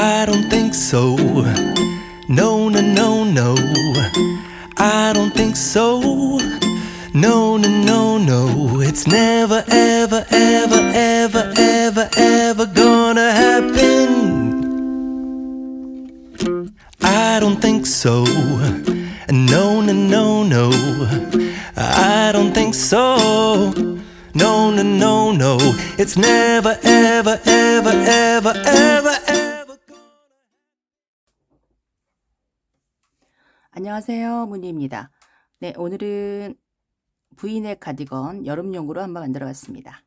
I don't think so. No, no, no, no. I don't think so. No, no, no, no. It's never, ever, ever, ever, ever, ever gonna happen. I don't think so. No, no, no, no. I don't think so. No, no, no, no. It's never, ever, ever, ever, ever, ever. 안녕하세요, 문희입니다. 네, 오늘은 브이넥 가디건 여름용으로 한번 만들어 봤습니다.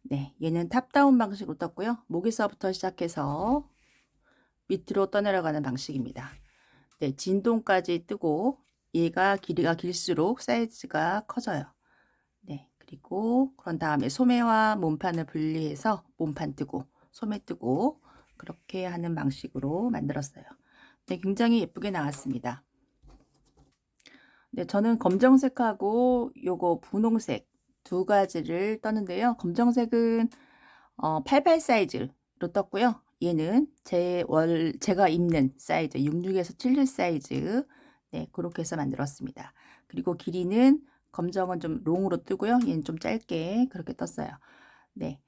네, 얘는 탑다운 방식으로 떴고요. 목에서부터 시작해서 밑으로 떠내려가는 방식입니다. 네, 진동까지 뜨고 얘가 길이가 길수록 사이즈가 커져요. 네, 그리고 그런 다음에 소매와 몸판을 분리해서 몸판 뜨고 소매 뜨고 그렇게 하는 방식으로 만들었어요. 네, 굉장히 예쁘게 나왔습니다. 네, 저는 검정색하고 요거 분홍색 두 가지를 떴는데요. 검정색은 88 사이즈로 떴고요. 얘는 제가 입는 사이즈 66에서 77 사이즈 네, 그렇게 해서 만들었습니다. 그리고 길이는 검정은 좀 롱으로 뜨고요. 얘는 좀 짧게 그렇게 떴어요. 네.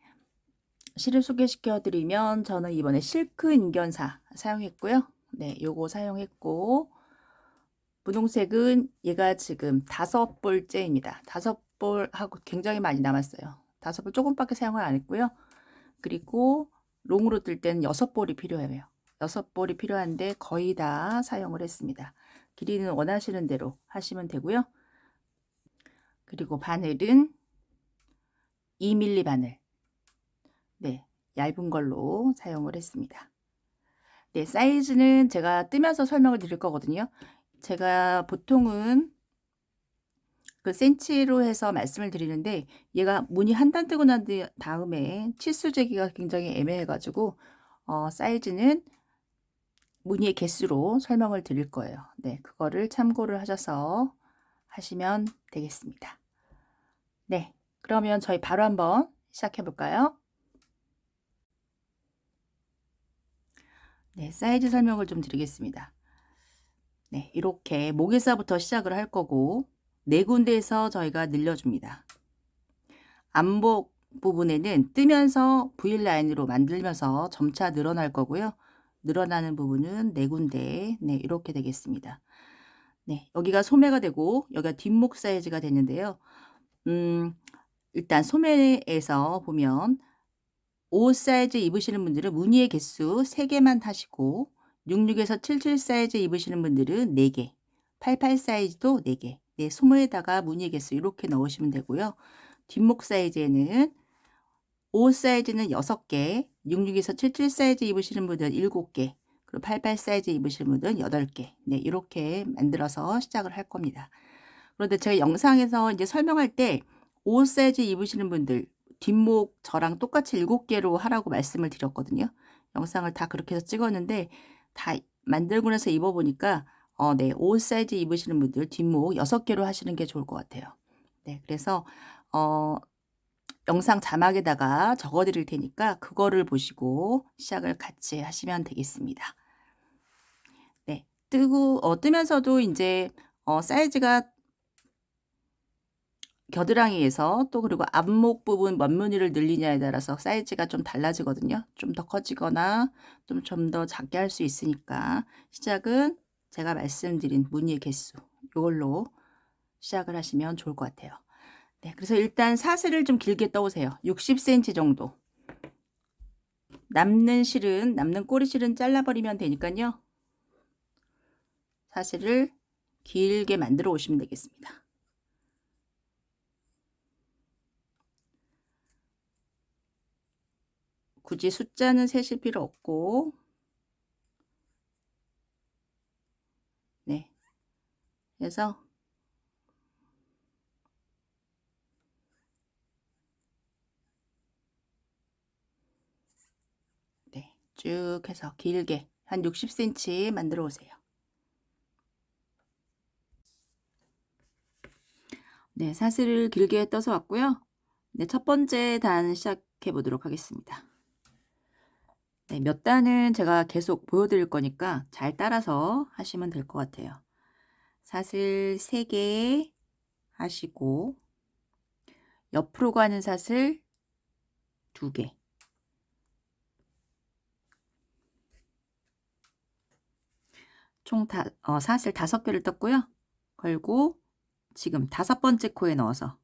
실을 소개시켜 드리면 저는 이번에 실크 인견사 사용했고요. 네, 요거 사용했고 분홍색은 얘가 지금 5볼째입니다. 5볼하고 굉장히 많이 남았어요. 5볼 조금밖에 사용을 안 했고요. 그리고 롱으로 뜰 때는 6볼이 필요해요. 6볼이 필요한데 거의 다 사용을 했습니다. 길이는 원하시는 대로 하시면 되고요. 그리고 바늘은 2mm 바늘. 네, 얇은 걸로 사용을 했습니다. 네, 사이즈는 제가 뜨면서 설명을 드릴 거거든요. 제가 보통은 그 센치로 해서 말씀을 드리는데 얘가 무늬 한 단 뜨고 난 다음에 치수 재기가 굉장히 애매해 가지고 사이즈는 무늬의 개수로 설명을 드릴 거예요. 네, 그거를 참고를 하셔서 하시면 되겠습니다. 네, 그러면 저희 바로 한번 시작해 볼까요? 네, 사이즈 설명을 좀 드리겠습니다. 네, 이렇게 목에서부터 시작을 할 거고 네 군데에서 저희가 늘려줍니다. 안복 부분에는 뜨면서 V라인으로 만들면서 점차 늘어날 거고요. 늘어나는 부분은 네 군데 네, 이렇게 되겠습니다. 네, 여기가 소매가 되고 여기가 뒷목 사이즈가 되는데요. 일단 소매에서 보면 5 사이즈 입으시는 분들은 무늬의 개수 3개만 하시고 66에서 77 사이즈 입으시는 분들은 4개, 88 사이즈도 4개, 네, 소매에다가 무늬의 개수 이렇게 넣으시면 되고요. 뒷목 사이즈에는 5 사이즈는 6개, 66에서 77 사이즈 입으시는 분들은 7개, 그리고 88 사이즈 입으시는 분들은 8개, 네, 이렇게 만들어서 시작을 할 겁니다. 그런데 제가 영상에서 이제 설명할 때 5 사이즈 입으시는 분들 뒷목 저랑 똑같이 7개로 하라고 말씀을 드렸거든요. 영상을 다 그렇게 해서 찍었는데 다 만들고 나서 입어보니까 네, 5 사이즈 입으시는 분들 뒷목 6개로 하시는 게 좋을 것 같아요. 네, 그래서 영상 자막에다가 적어 드릴 테니까 그거를 보시고 시작을 같이 하시면 되겠습니다. 네, 뜨면서도 이제 사이즈가 겨드랑이에서 또 그리고 앞목 부분 몇 무늬를 늘리냐에 따라서 사이즈가 좀 달라지거든요. 좀 더 커지거나 좀 더 작게 할 수 있으니까 시작은 제가 말씀드린 무늬의 개수 이걸로 시작을 하시면 좋을 것 같아요. 네, 그래서 일단 사슬을 좀 길게 떠오세요. 60cm 정도. 남는 꼬리실은 잘라버리면 되니까요. 사슬을 길게 만들어 오시면 되겠습니다. 굳이 숫자는 세실 필요 없고 네, 그래서 네, 쭉 해서 길게 한 60cm 만들어 오세요. 네, 사슬을 길게 떠서 왔고요. 네, 첫 번째 단 시작해 보도록 하겠습니다. 네, 몇 단은 제가 계속 보여드릴 거니까 잘 따라서 하시면 될 것 같아요. 사슬 3개 하시고 옆으로 가는 사슬 2개. 총 사슬 5개를 떴고요. 걸고 지금 5번째 코에 넣어서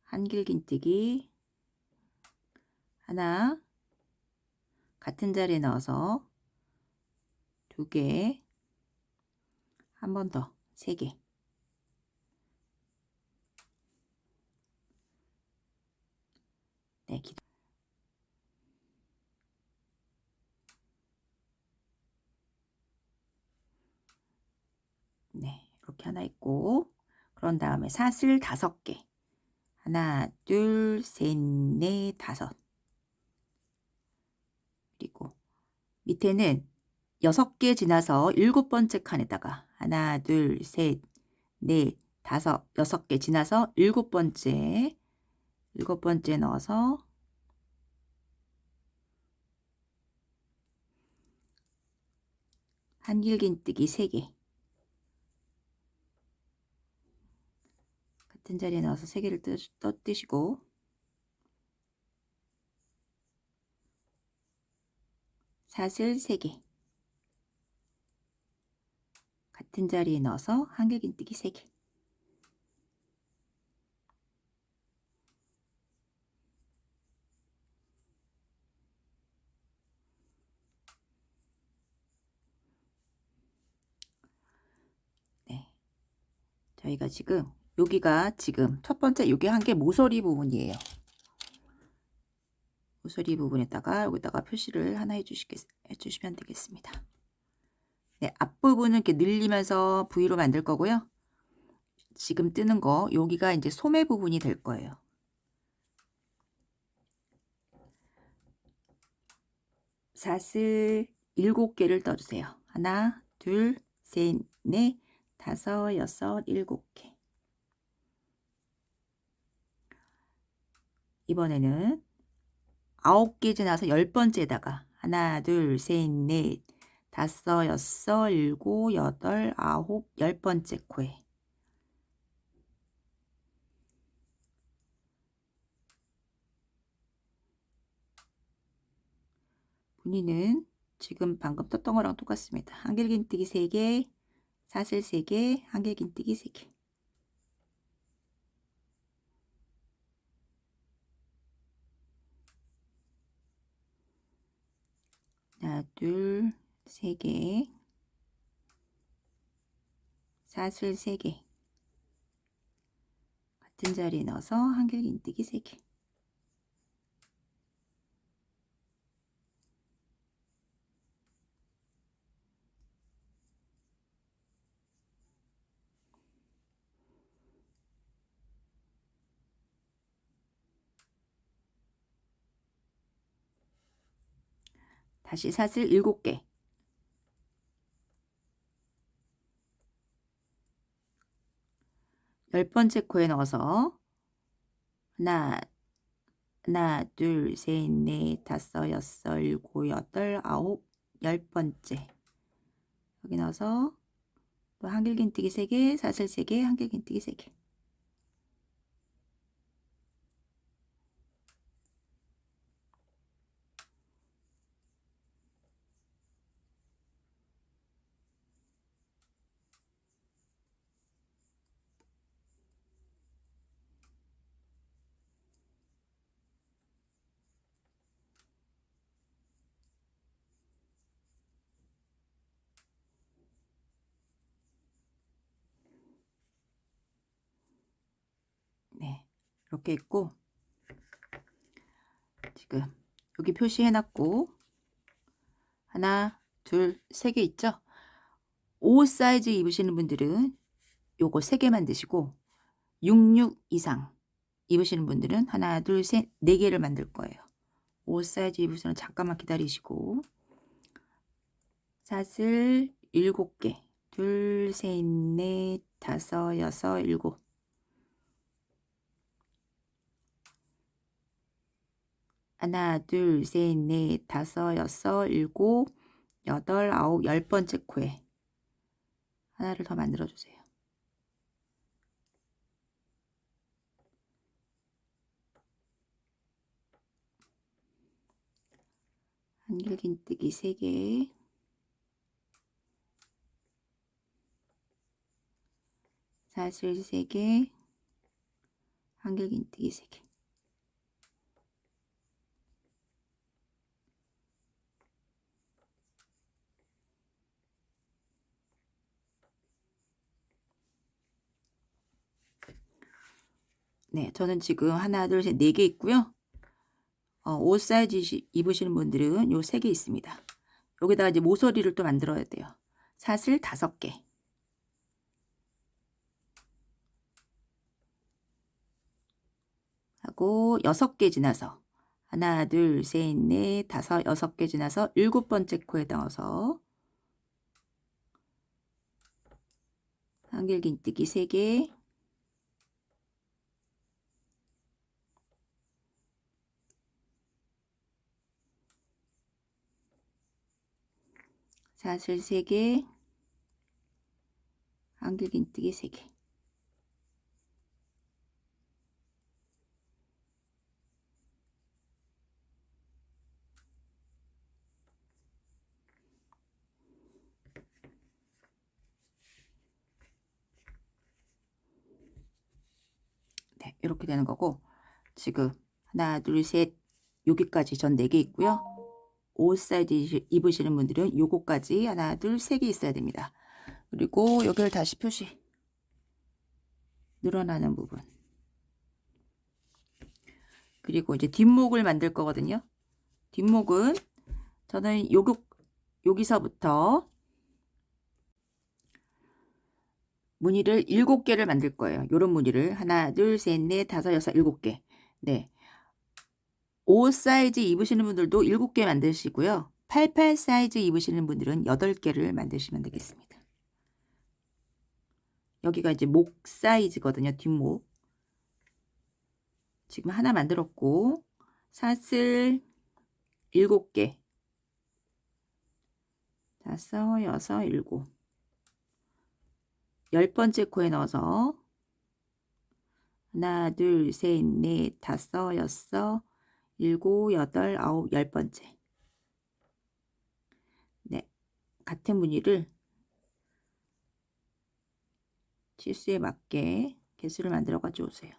한길긴뜨기 하나, 같은 자리에 넣어서 2개, 한 번 더 3개. 네, 네, 이렇게 하나 있고, 그런 다음에 사슬 5개. 하나, 둘, 셋, 넷, 5. 그리고 밑에는 6개 지나서 7번째 칸에다가 하나, 둘, 셋, 넷, 5, 6개 지나서 7번째 넣어서 한길긴뜨기 3개. 같은 자리에 넣어서 3개를 뜨시고 사슬 3개. 같은 자리에 넣어서 한길긴뜨기 3개. 네. 저희가 지금 여기가 지금 첫 번째 여기 한 게 모서리 부분이에요. 모서리 부분에다가 여기다가 표시를 하나 해주시면 되겠습니다. 네, 앞부분은 이렇게 늘리면서 V로 만들 거고요. 지금 뜨는 거 여기가 이제 소매 부분이 될 거예요. 사슬 7개를 떠주세요. 하나, 둘, 셋, 넷, 5, 6, 7개. 이번에는 9개 지나서 10번째에다가 하나, 둘, 셋, 넷, 5, 6, 7, 8, 9, 10번째 코에 무늬는 지금 방금 떴던 거랑 똑같습니다. 한길긴뜨기 3개, 사슬 3개, 한길긴뜨기 3개. 하나, 둘, 3개, 사슬 3개. 같은 자리에 넣어서 한길긴뜨기 3개. 다시 사슬 7개. 열 번째 코에 넣어서 하나, 둘, 셋, 넷, 5, 6, 7, 8, 9, 10번째. 여기 넣어서 또 한길긴뜨기 3개, 사슬 3개, 한길긴뜨기 3개. 네, 이렇게 있고 지금 여기 표시해놨고 하나, 둘, 3개 있죠? 5 사이즈 입으시는 분들은 요거 3개 만드시고 66 이상 입으시는 분들은 하나, 둘, 셋, 4개를 만들 거예요. 5 사이즈 입으시면 잠깐만 기다리시고 사슬 7개 둘, 셋, 넷, 5, 6, 7 하나, 둘, 셋, 넷, 다섯, 여섯, 일곱, 여덟, 아홉, 10번째 코에 하나를 더 만들어 주세요. 한길긴뜨기 3개, 사슬 3개, 한길긴뜨기 3개. 네, 저는 지금 하나, 둘, 셋, 4개 있고요. 옷 사이즈 입으시는 분들은 요 3개 있습니다. 여기다가 이제 모서리를 또 만들어야 돼요. 사슬 5개. 하고 6개 지나서 하나, 둘, 셋, 넷, 다섯, 6개 지나서 7번째 코에 넣어서 한길긴뜨기 3개, 사슬 3개, 한길긴뜨기 3개. 네, 이렇게 되는 거고, 지금 하나, 둘, 셋, 여기까지 전 4개 있고요. 옷 사이즈 입으시는 분들은 요거까지 하나, 둘, 3개 있어야 됩니다. 그리고 여기를 다시 표시. 늘어나는 부분. 그리고 이제 뒷목을 만들 거거든요. 뒷목은 저는 여기서부터 무늬를 7개를 만들 거예요. 요런 무늬를 하나, 둘, 셋, 넷, 다섯, 여섯, 7개. 네. 옷 사이즈 입으시는 분들도 7개 만드시고요. 88 사이즈 입으시는 분들은 8개를 만드시면 되겠습니다. 여기가 이제 목 사이즈거든요. 뒷목. 지금 하나 만들었고 사슬 7개. 5, 6, 7. 10번째 코에 넣어서 하나, 둘, 셋, 넷, 다섯, 여섯, 7, 8, 9, 10번째. 네, 같은 무늬를 치수에 맞게 개수를 만들어 가지고 오세요.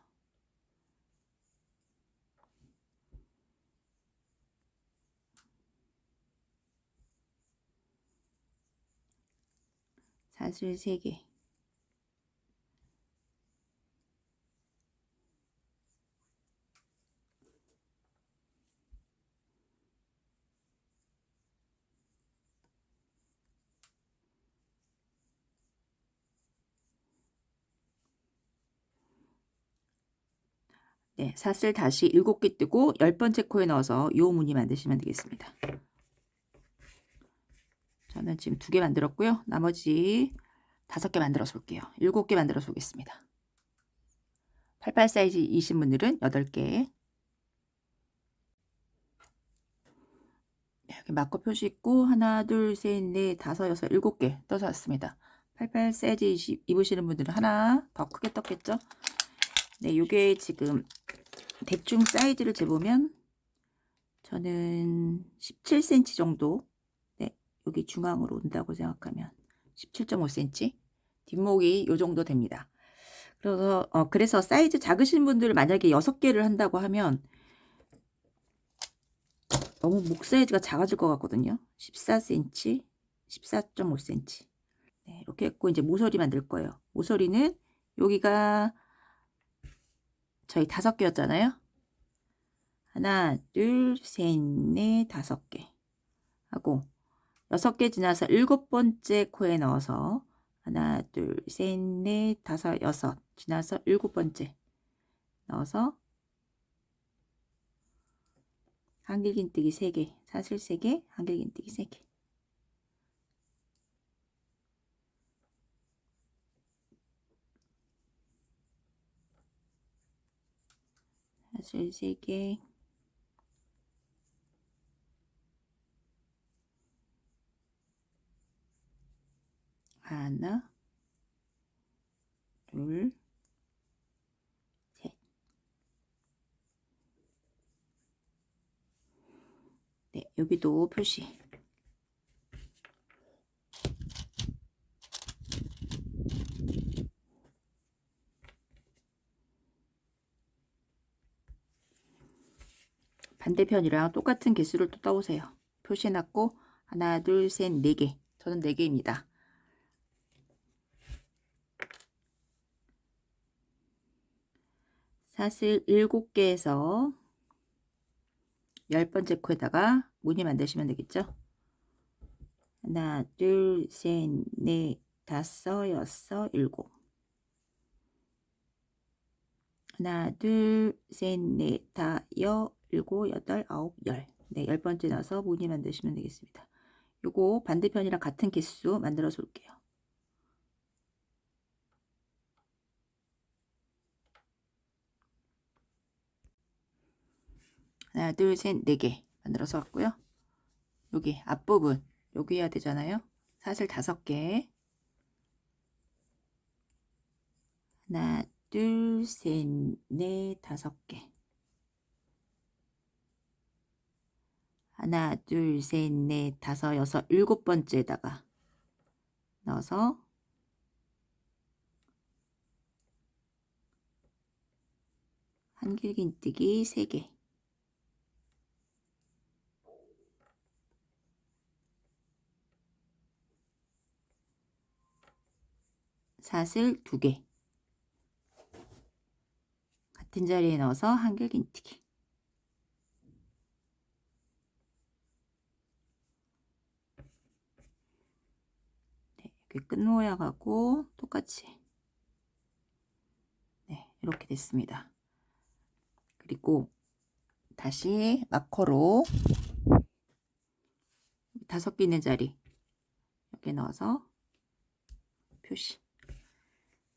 사슬 3개. 네, 사슬 다시 7개 뜨고 10번째 코에 넣어서 요 무늬 만드시면 되겠습니다. 저는 지금 2개 만들었고요. 나머지 5개 만들어서 올게요. 7개 만들어서 오겠습니다. 88 사이즈이신 분들은 8개. 여기 마커 표시 있고 하나, 둘, 셋, 넷, 다섯, 여섯, 7개 떠서 왔습니다. 88 사이즈 입으시는 분들은 하나 더 크게 떴겠죠? 네, 요게 지금 대충 사이즈를 재보면 저는 17cm 정도, 네, 여기 중앙으로 온다고 생각하면 17.5cm, 뒷목이 요 정도 됩니다. 그래서 사이즈 작으신 분들 만약에 6개를 한다고 하면 너무 목 사이즈가 작아질 것 같거든요. 14cm, 14.5cm. 네, 이렇게 했고 이제 모서리 만들 거예요. 모서리는 여기가 저희 5개였잖아요. 하나, 둘, 셋, 넷, 5개 하고 6개 지나서 7번째 코에 넣어서 하나, 둘, 셋, 넷, 다섯, 여섯 지나서 7번째 넣어서 한길긴뜨기 3개, 사슬 3개, 한길긴뜨기 3개. 사슬 3개, 하나, 둘, 셋. 네, 여기도 표시. 반대편이랑 똑같은 개수를 또 떠오세요. 표시해놨고 하나, 둘, 셋, 4개. 저는 4개입니다. 사슬 7개에서 10번째 코에다가 무늬 만드시면 되겠죠. 하나, 둘, 셋, 넷, 다섯, 여섯, 일곱. 하나, 둘, 셋, 넷, 다, 일곱, 여덟, 아홉, 열. 네, 10번째 넣어서 무늬 만드시면 되겠습니다. 요거 반대편이랑 같은 개수 만들어서 올게요. 하나, 둘, 셋, 4개 만들어서 왔고요. 여기 앞부분, 여기 해야 되잖아요. 사슬 5개. 하나, 둘, 셋, 넷, 5개. 하나, 둘, 셋, 넷, 다섯, 여섯, 7번째에다가 넣어서 한길긴뜨기 3개. 사슬 2개. 같은 자리에 넣어서 한길긴뜨기. 네, 여기 끝 모양하고 똑같이. 네, 이렇게 됐습니다. 그리고 다시 마커로 5개 있는 자리 여기 넣어서 표시.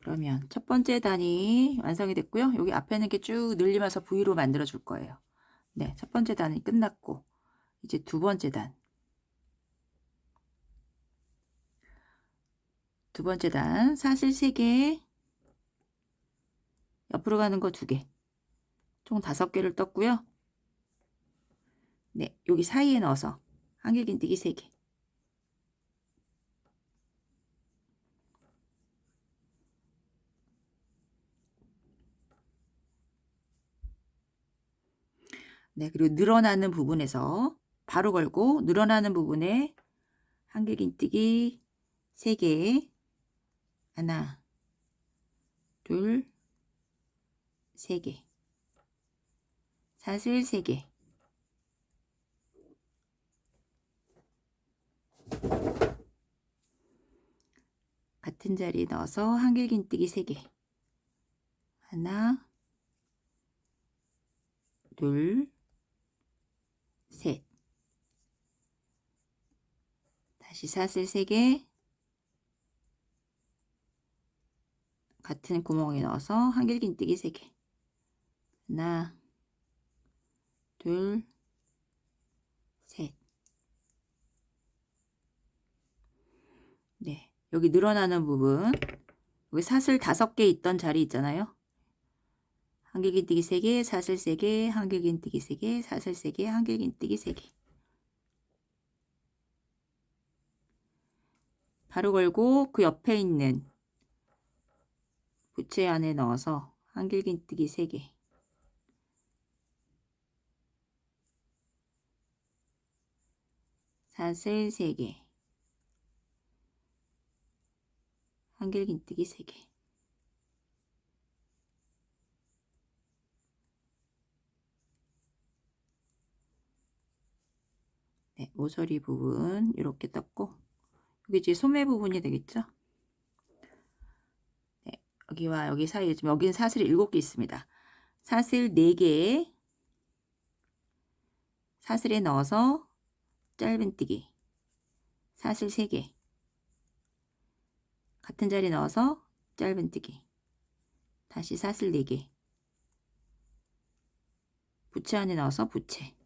그러면 첫 번째 단이 완성이 됐고요. 여기 앞에는 이렇게 쭉 늘리면서 V로 만들어 줄 거예요. 네, 첫 번째 단이 끝났고 이제 두 번째 단. 두 번째 단 사슬 3개, 옆으로 가는 거 2개, 총 5개를 떴고요. 네, 여기 사이에 넣어서 한길긴뜨기 3개. 네, 그리고 늘어나는 부분에서 바로 걸고 늘어나는 부분에 한길긴뜨기 3개. 하나, 둘, 3개. 사슬 3개. 같은 자리에 넣어서 한길긴뜨기 3개. 하나, 둘, 셋. 다시 사슬 3개. 같은 구멍에 넣어서 한길긴뜨기 3개. 하나, 둘, 셋. 네, 여기 늘어나는 부분, 여기 사슬 5개 있던 자리 있잖아요. 한길긴뜨기 3개, 사슬 3개, 한길긴뜨기 3개, 사슬 3개, 한길긴뜨기 3개. 바로 걸고 그 옆에 있는 부채 안에 넣어서 한길긴뜨기 3개. 사슬 3개. 한길긴뜨기 3개. 네, 모서리 부분 이렇게 떴고 여기 이제 소매 부분이 되겠죠. 네, 여기와 여기 사이에 지금 여기는 사슬이 7개 있습니다. 사슬 4개 사슬에 넣어서 짧은뜨기 사슬 3개 같은 자리 넣어서 짧은뜨기 다시 사슬 4개 부채 안에 넣어서 부채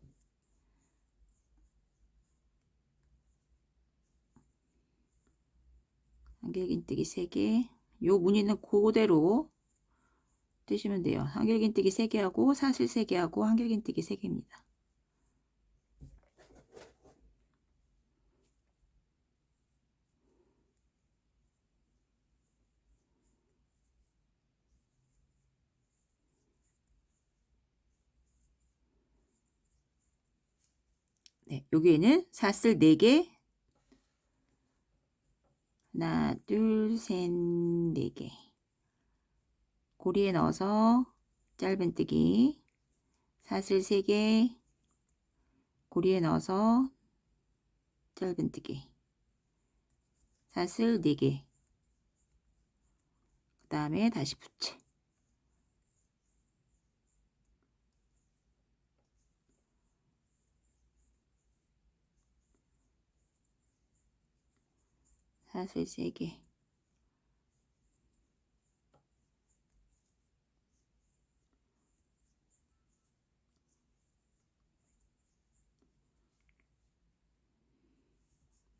한길긴뜨기 3개. 요 무늬는 그대로 뜨시면 돼요. 한길긴뜨기 3개 하고 사슬 3개 하고 한길긴뜨기 3개입니다. 네, 여기에는 사슬 4개, 하나, 둘, 셋, 4개. 고리에 넣어서 짧은뜨기, 사슬 3개, 고리에 넣어서 짧은뜨기, 사슬 4개, 그 다음에 다시 붙여. 사슬 3개,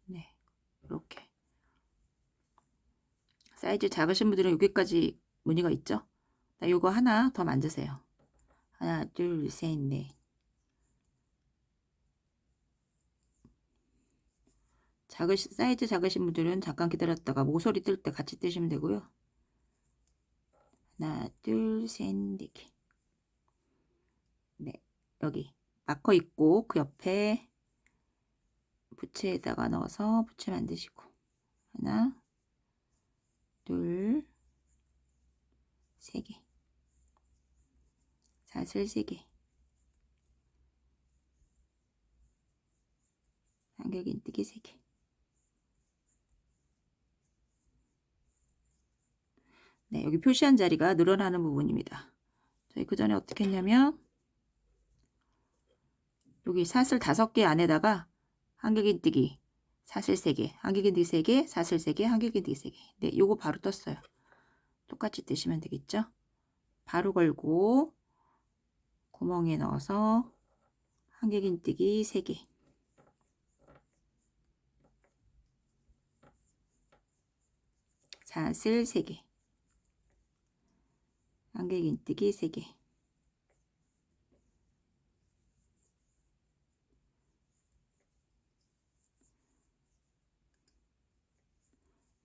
네, 이렇게. 사이즈 작으신 분들은 여기까지 무늬가 있죠? 요거 하나 더 만드세요. 하나, 둘, 셋, 넷. 사이즈 작으신 분들은 잠깐 기다렸다가 모서리 뜰 때 같이 뜨시면 되고요. 하나, 둘, 셋, 4개. 네, 여기 마커 있고 그 옆에 부채에다가 넣어서 부채 만드시고 하나, 둘, 3개, 사슬 3개, 한길긴뜨기 3개. 네, 여기 표시한 자리가 늘어나는 부분입니다. 저희 그 전에 어떻게 했냐면 여기 사슬 5개 안에다가 한길긴뜨기 사슬 3개, 한길긴뜨기 3개, 사슬 3개, 한길긴뜨기 3개. 네, 요거 바로 떴어요. 똑같이 뜨시면 되겠죠? 바로 걸고 구멍에 넣어서 한길긴뜨기 3개, 사슬 3개, 한길긴뜨기 3개,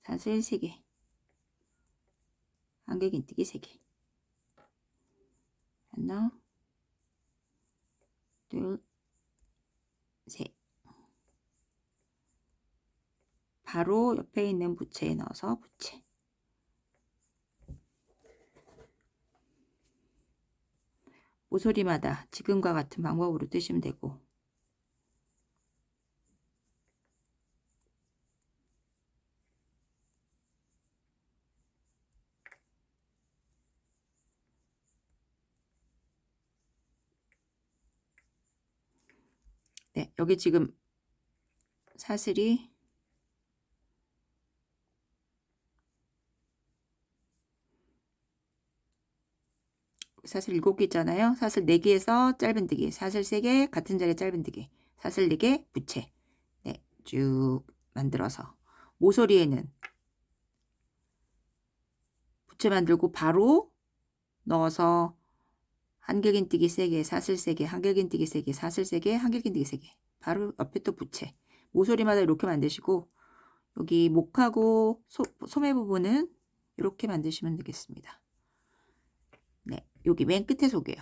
사슬 3개, 한길긴뜨기 3개. 하나, 둘, 셋. 바로 옆에 있는 부채에 넣어서 부채. 모서리마다 지금과 같은 방법으로 뜨시면 되고, 네, 여기 지금 사슬이 사슬 7개 있잖아요. 사슬 4개에서 짧은뜨기, 사슬 3개 같은 자리에 짧은뜨기, 사슬 4개 부채. 네, 쭉 만들어서 모서리에는 부채 만들고 바로 넣어서 한길긴뜨기 3개, 사슬 3개, 한길긴뜨기 3개, 사슬 3개, 한길긴뜨기 3개. 바로 옆에 또 부채. 모서리마다 이렇게 만드시고 여기 목하고 소매 부분은 이렇게 만드시면 되겠습니다. 네, 여기 맨 끝에 속이에요.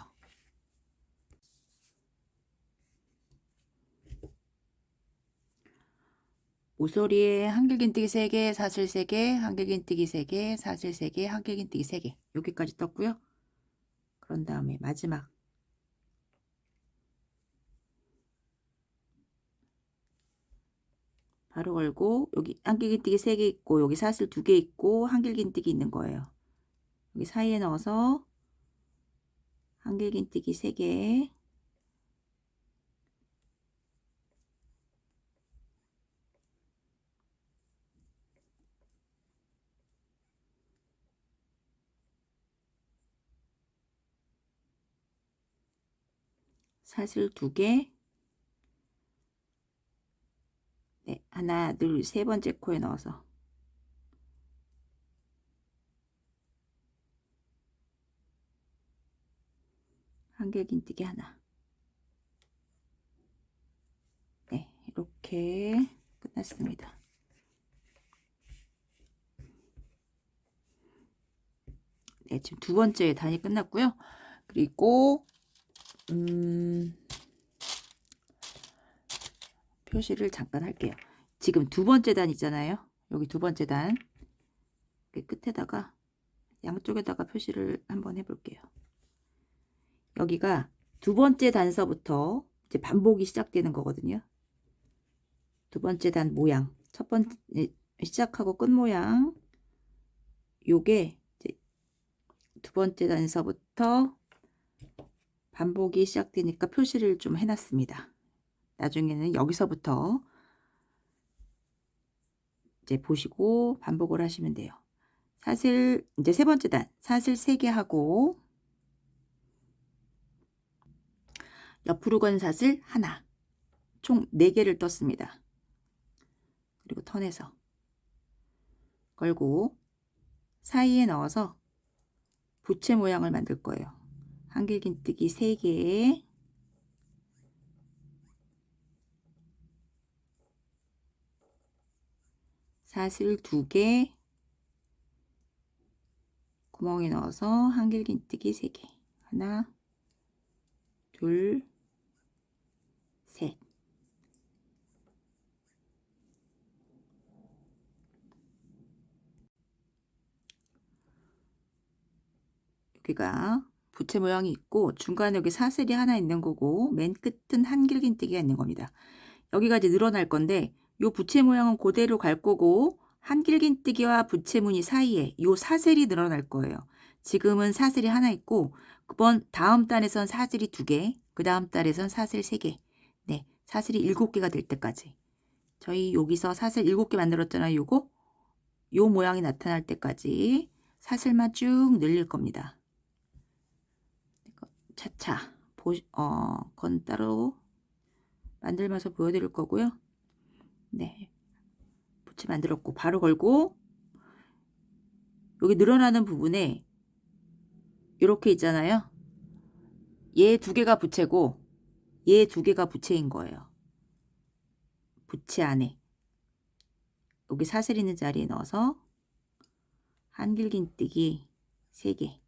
모서리에 한길긴뜨기 3개, 사슬 3개, 한길긴뜨기 3개, 사슬 3개, 한길긴뜨기 3개. 여기까지 떴고요. 그런 다음에 마지막 바로 걸고 여기 한길긴뜨기 3개 있고 여기 사슬 2개 있고 한길긴뜨기 있는 거예요. 여기 사이에 넣어서 한길긴뜨기 3개, 사슬 2개, 네, 하나, 둘, 세 번째 코에 넣어서 한길긴뜨기 하나. 네, 이렇게 끝났습니다. 네, 지금 두 번째 단이 끝났고요. 그리고 표시를 잠깐 할게요. 지금 두 번째 단 있잖아요. 여기 두 번째 단 끝에다가 양쪽에다가 표시를 한번 해볼게요. 여기가 두 번째 단서부터 이제 반복이 시작되는 거거든요. 두 번째 단 모양, 첫 번째 시작하고 끝 모양, 요게 이제 두 번째 단서부터 반복이 시작되니까 표시를 좀 해놨습니다. 나중에는 여기서부터 이제 보시고 반복을 하시면 돼요. 사슬 이제 세 번째 단 사슬 3개 하고 옆으로 건 사슬 하나, 총 4개를 떴습니다. 그리고 턴에서 걸고 사이에 넣어서 부채 모양을 만들 거예요. 한길긴뜨기 3개, 사슬 2개, 구멍에 넣어서 한길긴뜨기 3개. 하나, 둘, 셋. 여기가 부채 모양이 있고 중간에 여기 사슬이 하나 있는 거고 맨 끝은 한길긴뜨기가 있는 겁니다. 여기가 이제 늘어날 건데 요 부채 모양은 그대로 갈 거고 한길긴뜨기와 부채무늬 사이에 요 사슬이 늘어날 거예요. 지금은 사슬이 하나 있고 다음 단에선 사슬이 2개, 그 다음 단에선 사슬 3개. 네, 사슬이 7개가 될 때까지. 저희 여기서 사슬 7개 만들었잖아요. 요거 요 모양이 나타날 때까지 사슬만 쭉 늘릴 겁니다. 차차 건 따로 만들면서 보여드릴 거고요. 네, 부채 만들었고 바로 걸고 여기 늘어나는 부분에 이렇게 있잖아요. 얘 2개가 부채고 얘 2개가 부채인 거예요. 부채 안에 여기 사슬 있는 자리에 넣어서 한길긴뜨기 3개,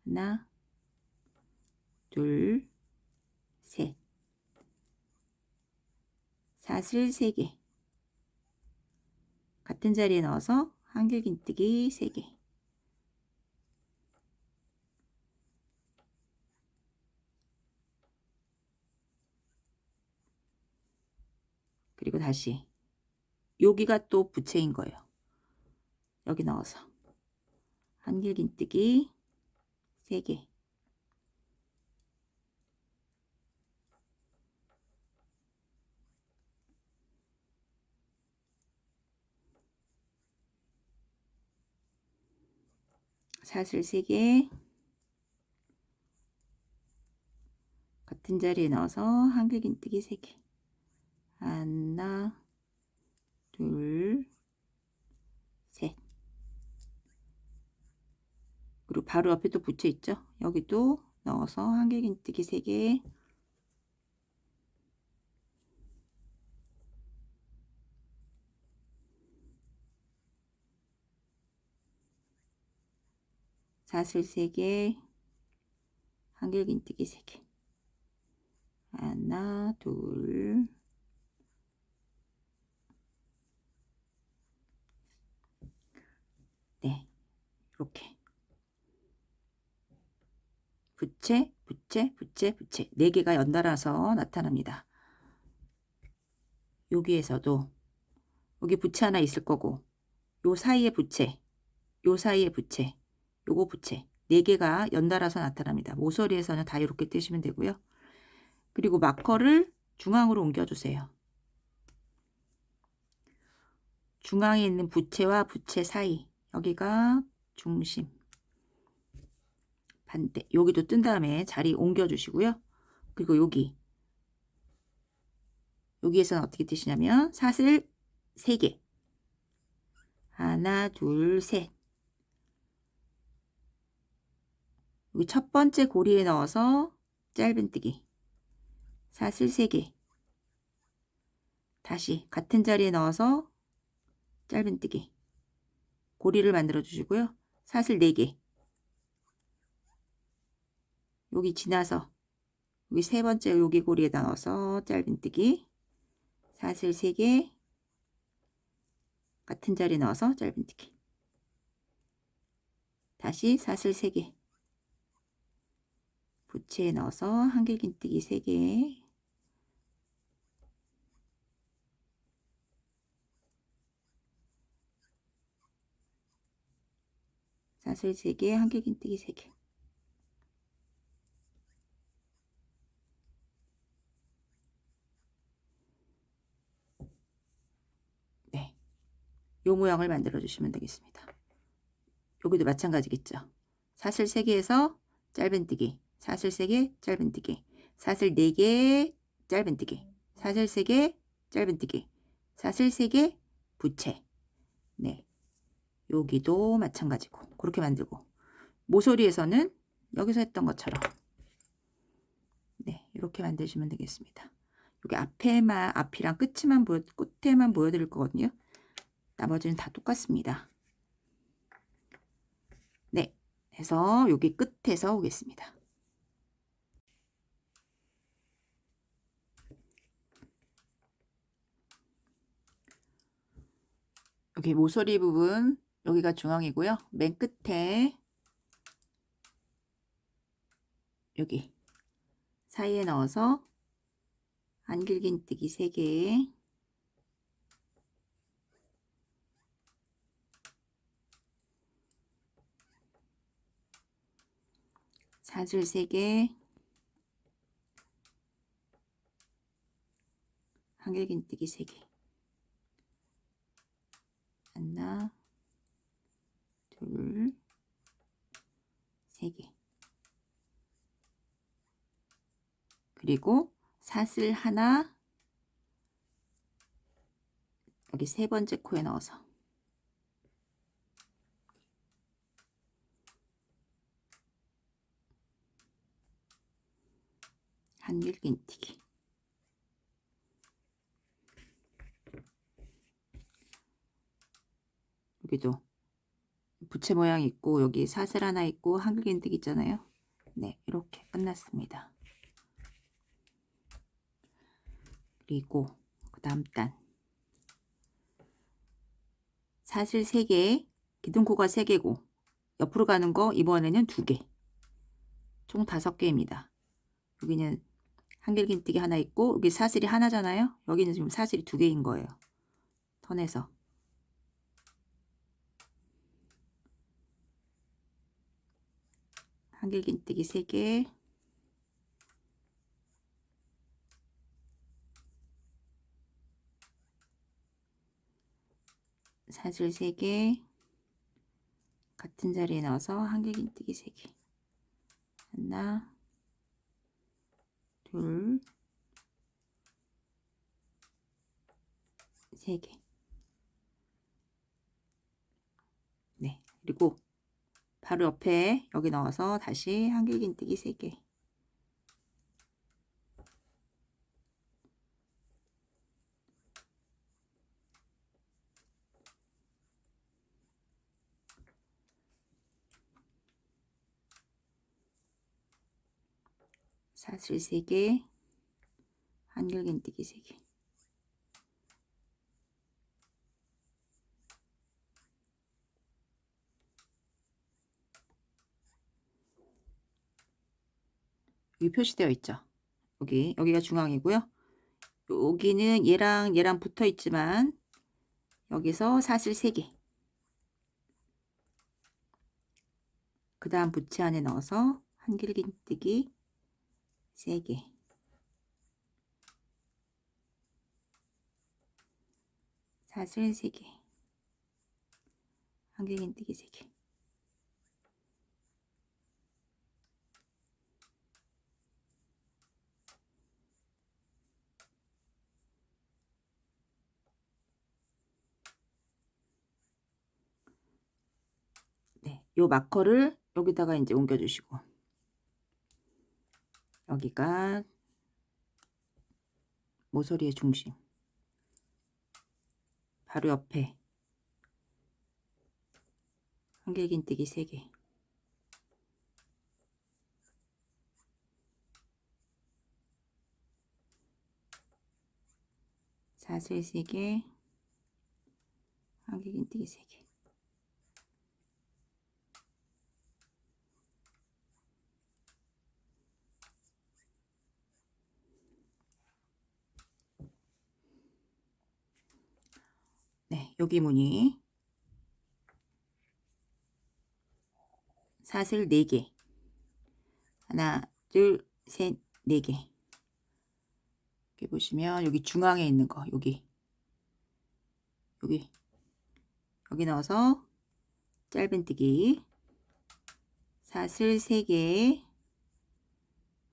하나, 둘, 셋, 사슬 3개, 같은 자리에 넣어서 한길긴뜨기 3개, 그리고 다시 여기가 또 부채인 거예요. 여기 넣어서 한길긴뜨기 3개, 사슬 3개, 같은 자리에 넣어서 한길긴뜨기 3개, 하나, 둘, 셋. 그리고 바로 옆에 또 부채 있죠? 여기도 넣어서 한길긴뜨기 3개, 사슬 3개, 한길긴뜨기 3개, 하나, 둘, 네, 이렇게 부채, 부채, 부채, 부채 4개가 연달아서 나타납니다. 여기에서도 여기 부채 하나 있을 거고 요 사이에 부채, 요 사이에 부채, 요거 부채 4개가 연달아서 나타납니다. 모서리에서는 다 이렇게 뜨시면 되고요. 그리고 마커를 중앙으로 옮겨주세요. 중앙에 있는 부채와 부채 사이, 여기가 중심, 반대, 여기도 뜬 다음에 자리 옮겨주시고요. 그리고 여기에서는 어떻게 뜨시냐면 사슬 3개, 하나, 둘, 셋. 여기 첫 번째 고리에 넣어서 짧은뜨기, 사슬 3개, 다시 같은 자리에 넣어서 짧은뜨기, 고리를 만들어 주시고요. 사슬 4개, 여기 지나서 여기 세 번째 여기 고리에다 넣어서 짧은뜨기, 사슬 3개, 같은 자리에 넣어서 짧은뜨기, 다시 사슬 3개, 부채에 넣어서 한길긴뜨기 3개, 사슬 3개, 한길긴뜨기 3개. 네, 요 모양을 만들어 주시면 되겠습니다. 여기도 마찬가지겠죠. 사슬 3개에서 짧은뜨기, 사슬 3개, 짧은뜨기, 사슬 4개, 짧은뜨기, 사슬 3개, 짧은뜨기, 사슬 3개, 부채. 네, 여기도 마찬가지고 그렇게 만들고, 모서리에서는 여기서 했던 것처럼 네, 이렇게 만드시면 되겠습니다. 여기 앞이랑 끝에만 보여드릴 거거든요. 나머지는 다 똑같습니다. 네, 해서 여기 끝에서 오겠습니다. 여기 모서리 부분, 여기가 중앙이고요. 맨 끝에 여기 사이에 넣어서 안길긴뜨기 3개, 사슬 3개, 한길긴뜨기 3개, 하나, 둘, 3개, 그리고 사슬 하나 여기 세 번째 코에 넣어서 한길긴뜨기, 여기도 부채 모양 있고 여기 사슬 하나 있고 한길긴뜨기 있잖아요. 네, 이렇게 끝났습니다. 그리고 그 다음 단 사슬 3개, 기둥코가 3개고 옆으로 가는 거 이번에는 2개, 총 5개입니다. 여기는 한길긴뜨기 하나 있고 여기 사슬이 하나잖아요. 여기는 지금 사슬이 2개인 거예요. 턴에서 한길긴뜨기 3개, 사슬 3개, 같은 자리에 넣어서 한길긴뜨기 3개, 하나, 둘, 3개. 네, 그리고 바로 옆에 여기 넣어서 다시 한길긴뜨기 3개, 사슬 3개, 한길긴뜨기 3개. 여기 표시되어 있죠. 여기가 중앙이고요. 여기는 얘랑 붙어 있지만 여기서 사슬 3개, 그 다음 부채 안에 넣어서 한길긴뜨기 3개, 사슬 3개, 한길긴뜨기 3개. 네, 요 마커를 여기다가 이제 옮겨주시고 여기가 모서리의 중심, 바로 옆에 한길긴뜨기 3개, 사슬 3개, 한길긴뜨기 3개. 네, 여기 무늬 사슬 4개, 하나, 둘, 셋, 4개. 이렇게 보시면 여기 중앙에 있는 거, 여기 넣어서 짧은뜨기, 사슬 3개,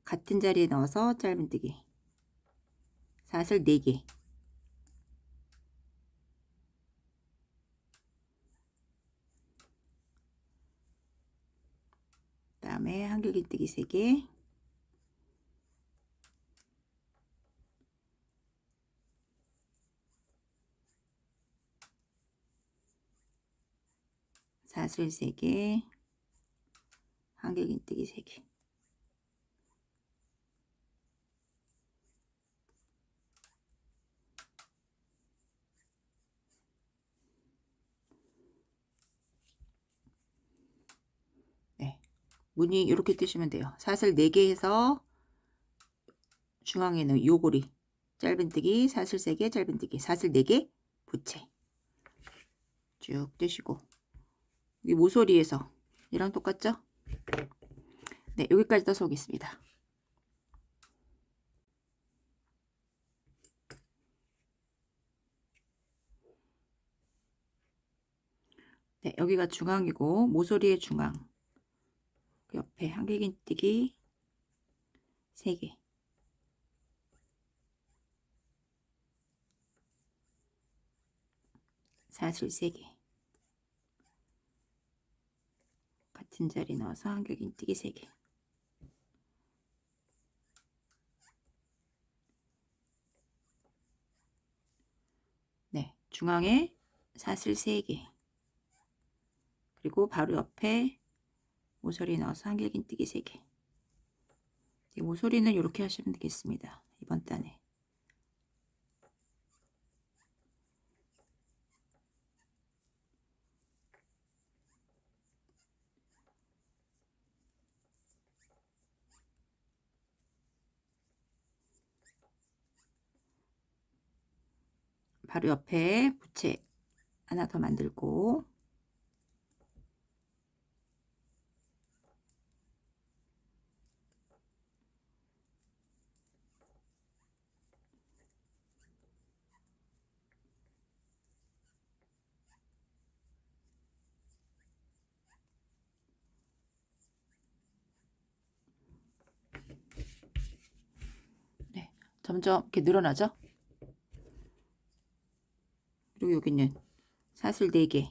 같은 자리에 넣어서 짧은뜨기, 사슬 4개, 그 다음에 한길긴뜨기 3개, 사슬 3개, 한길긴뜨기 3개. 네, 무늬 이렇게 뜨시면 돼요. 사슬 4개 해서 중앙에는 요고리, 짧은뜨기, 사슬 3개, 짧은뜨기, 사슬 4개, 부채 쭉 뜨시고, 여기 모서리에서 이랑 똑같죠? 네, 여기까지 떠서 오겠습니다. 네, 여기가 중앙이고 모서리의 중앙, 그 옆에 한길긴뜨기 3개, 사슬 3개, 같은 자리 넣어서 한길긴뜨기 3개. 네, 중앙에 사슬 3개, 그리고 바로 옆에 모서리 넣어서 한길긴뜨기 3개. 모서리는 이렇게 하시면 되겠습니다. 이번 단에. 바로 옆에 부채 하나 더 만들고, 네, 점점 이렇게 늘어나죠? 그리고 여기는 사슬 4개,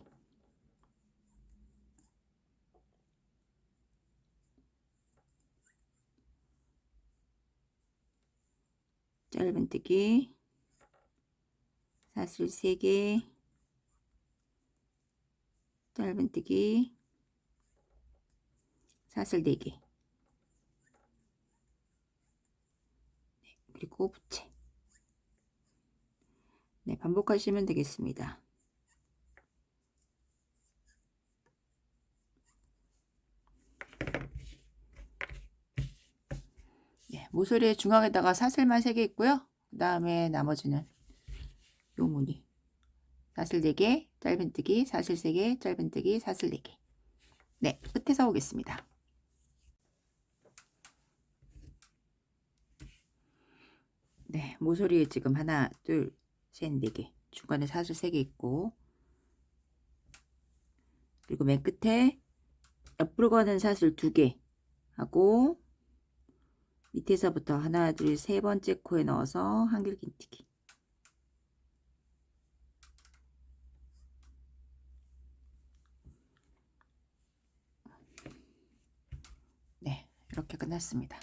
짧은뜨기, 사슬 3개, 짧은뜨기, 사슬 4개, 네, 그리고 부채. 네, 반복하시면 되겠습니다. 네, 모서리의 중앙에다가 사슬만 3개 있고요. 그 다음에 나머지는 요 무늬 사슬 4개, 짧은뜨기, 사슬 3개, 짧은뜨기, 사슬 4개. 네, 끝에서 오겠습니다. 네, 모서리에 지금 하나, 둘, 셋, 4개, 중간에 사슬 3개 있고, 그리고 맨 끝에 옆으로 가는 사슬 2개 하고, 밑에서부터 하나, 둘, 세 번째 코에 넣어서 한길긴뜨기. 네, 이렇게 끝났습니다.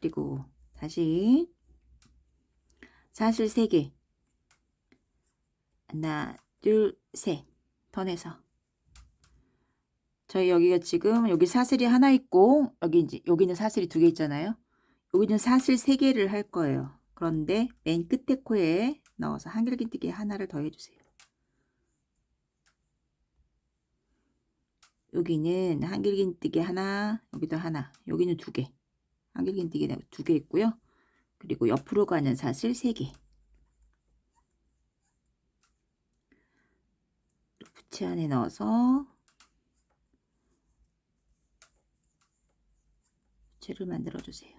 그리고 다시 사슬 3개. 하나, 둘, 셋. 턴해서. 저희 여기가 지금 여기 사슬이 하나 있고 여기는 사슬이 2개 있잖아요. 여기는 사슬 3개를 할 거예요. 그런데 맨 끝에 코에 넣어서 한길긴뜨기 하나를 더 해주세요. 여기는 한길긴뜨기 하나, 여기도 하나, 여기는 2개. 한길긴뜨기 2개 있고요. 그리고 옆으로 가는 사슬 3개. 부채 안에 넣어서 부채를 만들어 주세요.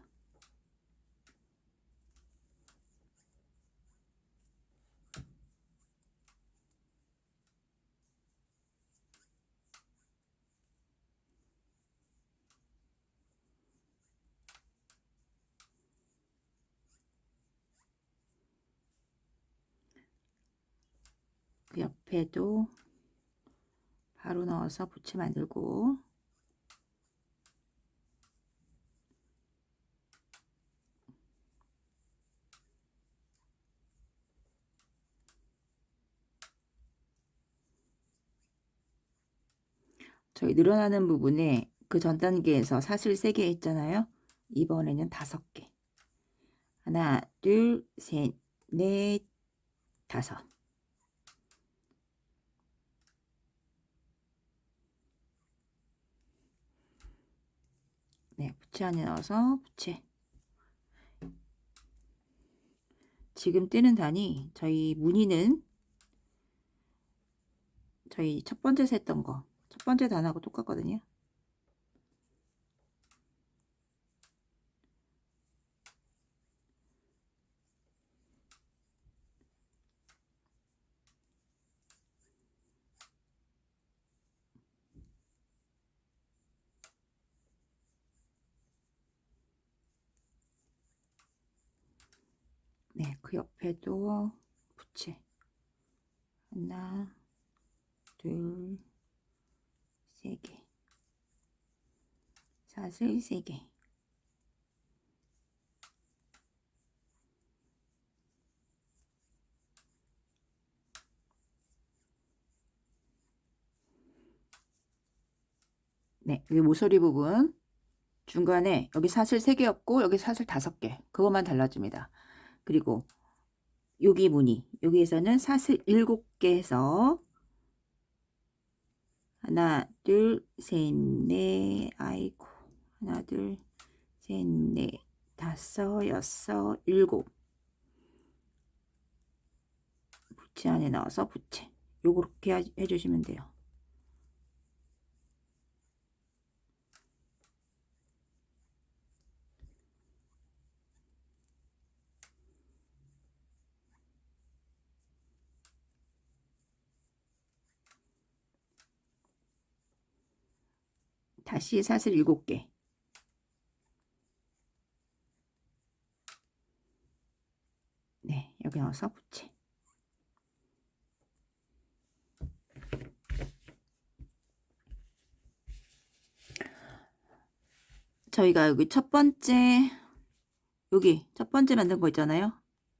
그 옆에도 바로 넣어서 부채 만들고, 저희 늘어나는 부분에 그 전 단계에서 사슬 3개 했잖아요. 이번에는 5개. 하나, 둘, 셋, 넷, 5. 네, 부채 안에 넣어서 부채. 지금 뜨는 단이 저희 무늬는 저희 첫 번째 셌던 거, 첫 번째 단하고 똑같거든요. 네, 그 옆에도 부채. 하나, 둘, 3개. 사슬 3개. 네, 여기 모서리 부분 중간에 여기 사슬 3개였고 여기 사슬 5개. 그것만 달라집니다. 그리고 여기 무늬, 여기에서는 사슬 7개 해서 하나, 둘, 셋, 넷, 아이고, 하나, 둘, 셋, 넷, 5, 6, 7. 부채 안에 넣어서 부채. 요렇게 해주시면 돼요. 다시 사슬 7개. 네, 여기 넣어서 부채. 저희가 여기 첫 번째 만든 거 있잖아요.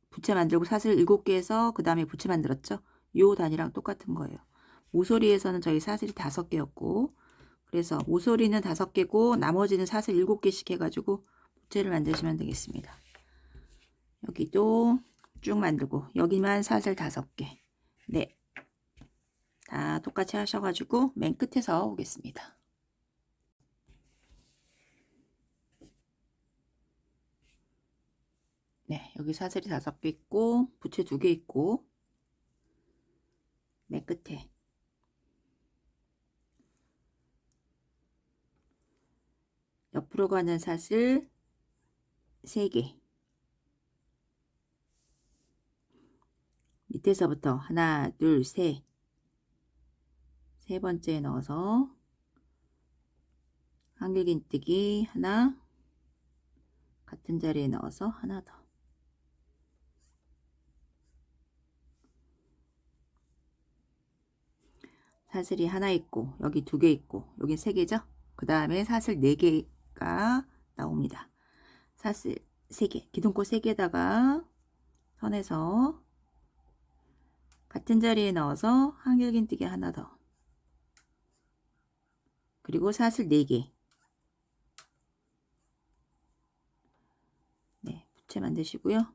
부채 만들고 사슬 7개에서 그 다음에 부채 만들었죠. 요 단위랑 똑같은 거예요. 모서리에서는 저희 사슬이 5개였고, 그래서 모서리는 5개고 나머지는 사슬 7개씩 해가지고 부채를 만드시면 되겠습니다. 여기도 쭉 만들고 여기만 사슬 5개. 네, 다 똑같이 하셔가지고 맨 끝에서 오겠습니다. 네, 여기 사슬이 5개 있고 부채 2개 있고 맨 끝에 옆으로 가는 사슬 3개. 밑에서부터 하나, 둘, 셋. 세 번째 넣어서 한길긴뜨기 하나, 같은 자리에 넣어서 하나 더. 사슬이 하나 있고 여기 2개 있고 여기 3개죠. 그 다음에 사슬 4개가 나옵니다. 사슬 3개, 기둥꽃 3개에다가 선에서 같은 자리에 넣어서 한길긴뜨기 하나 더, 그리고 사슬 4개. 네, 부채 만드시고요.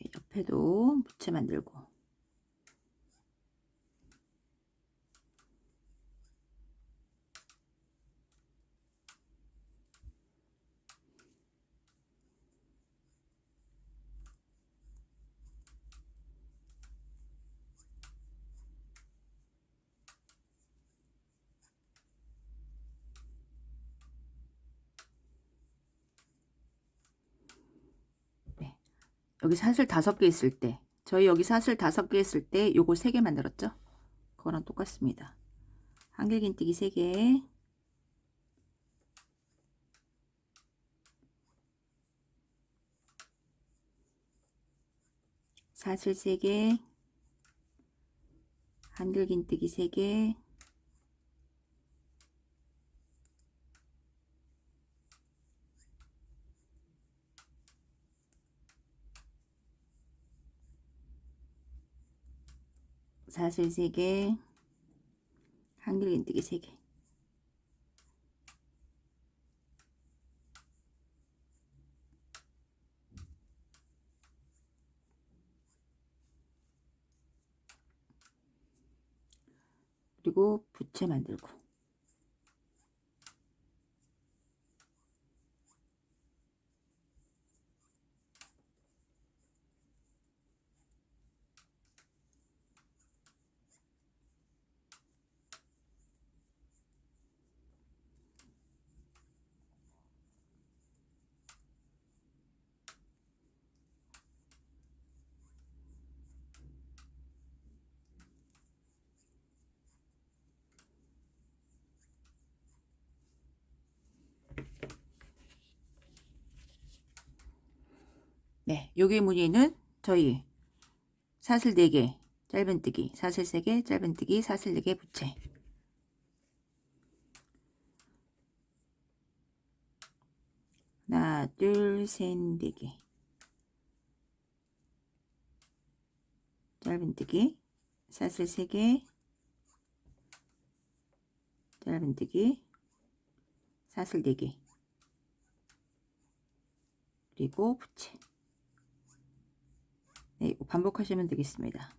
네, 옆에도 부채 만들고, 네, 여기 사슬 5개 있을 때, 저희 여기 사슬 5개 있을 때 요거 3개 만들었죠? 그거랑 똑같습니다. 한길긴뜨기 3개, 사슬 3개, 한길긴뜨기 3개, 사슬 3개, 한길긴뜨기 3개. 그리고 부채 만들고, 네, 여기 무늬는 저희 사슬 4개, 짧은뜨기, 사슬 3개, 짧은뜨기, 사슬 4개, 부채. 하나, 둘, 셋, 4개. 짧은뜨기, 사슬 3개, 짧은뜨기, 사슬 4개. 그리고 부채. 네, 이거 반복하시면 되겠습니다.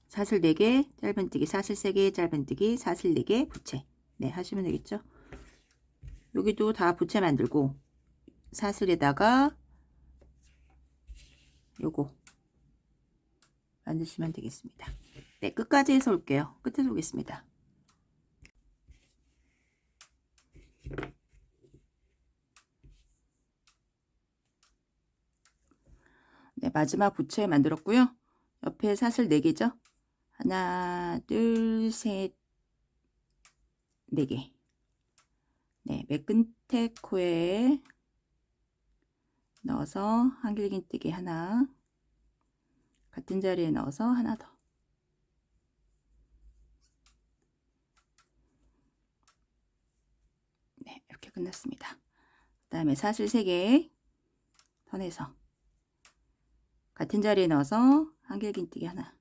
사슬 4개, 짧은뜨기, 사슬 3개, 짧은뜨기, 사슬 4개, 부채. 네, 하시면 되겠죠? 여기도 다 부채 만들고, 사슬에다가 요거 만드시면 되겠습니다. 네, 끝까지 해서 올게요. 끝에서 오겠습니다. 네, 마지막 부채 만들었고요. 옆에 사슬 4개죠? 하나, 둘, 셋, 4개. 네, 맨 끝에 코에 넣어서 한길긴뜨기 하나, 같은 자리에 넣어서 하나 더. 네, 이렇게 끝났습니다. 그 다음에 사슬 3개 선에서 같은 자리에 넣어서 한길긴뜨기 하나.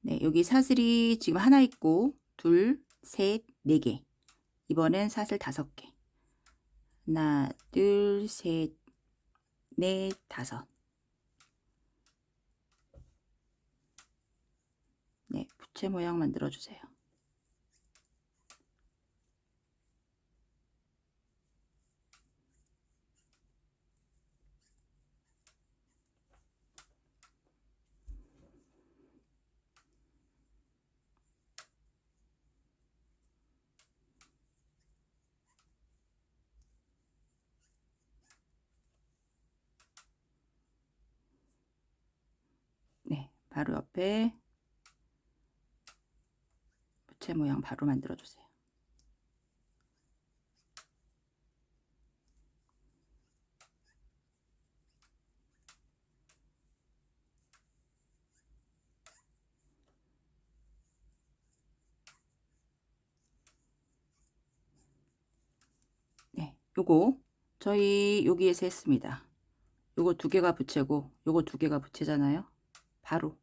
네, 여기 사슬이 지금 하나 있고 둘, 셋, 4개. 이번엔 사슬 5개. 하나, 둘, 셋, 넷, 5. 네, 부채 모양 만들어 주세요. 바로 옆에 부채 모양 바로 만들어 주세요. 네, 요거 저희 여기에서 했습니다. 요거 두 개가 부채고 요거 두 개가 부채잖아요. 바로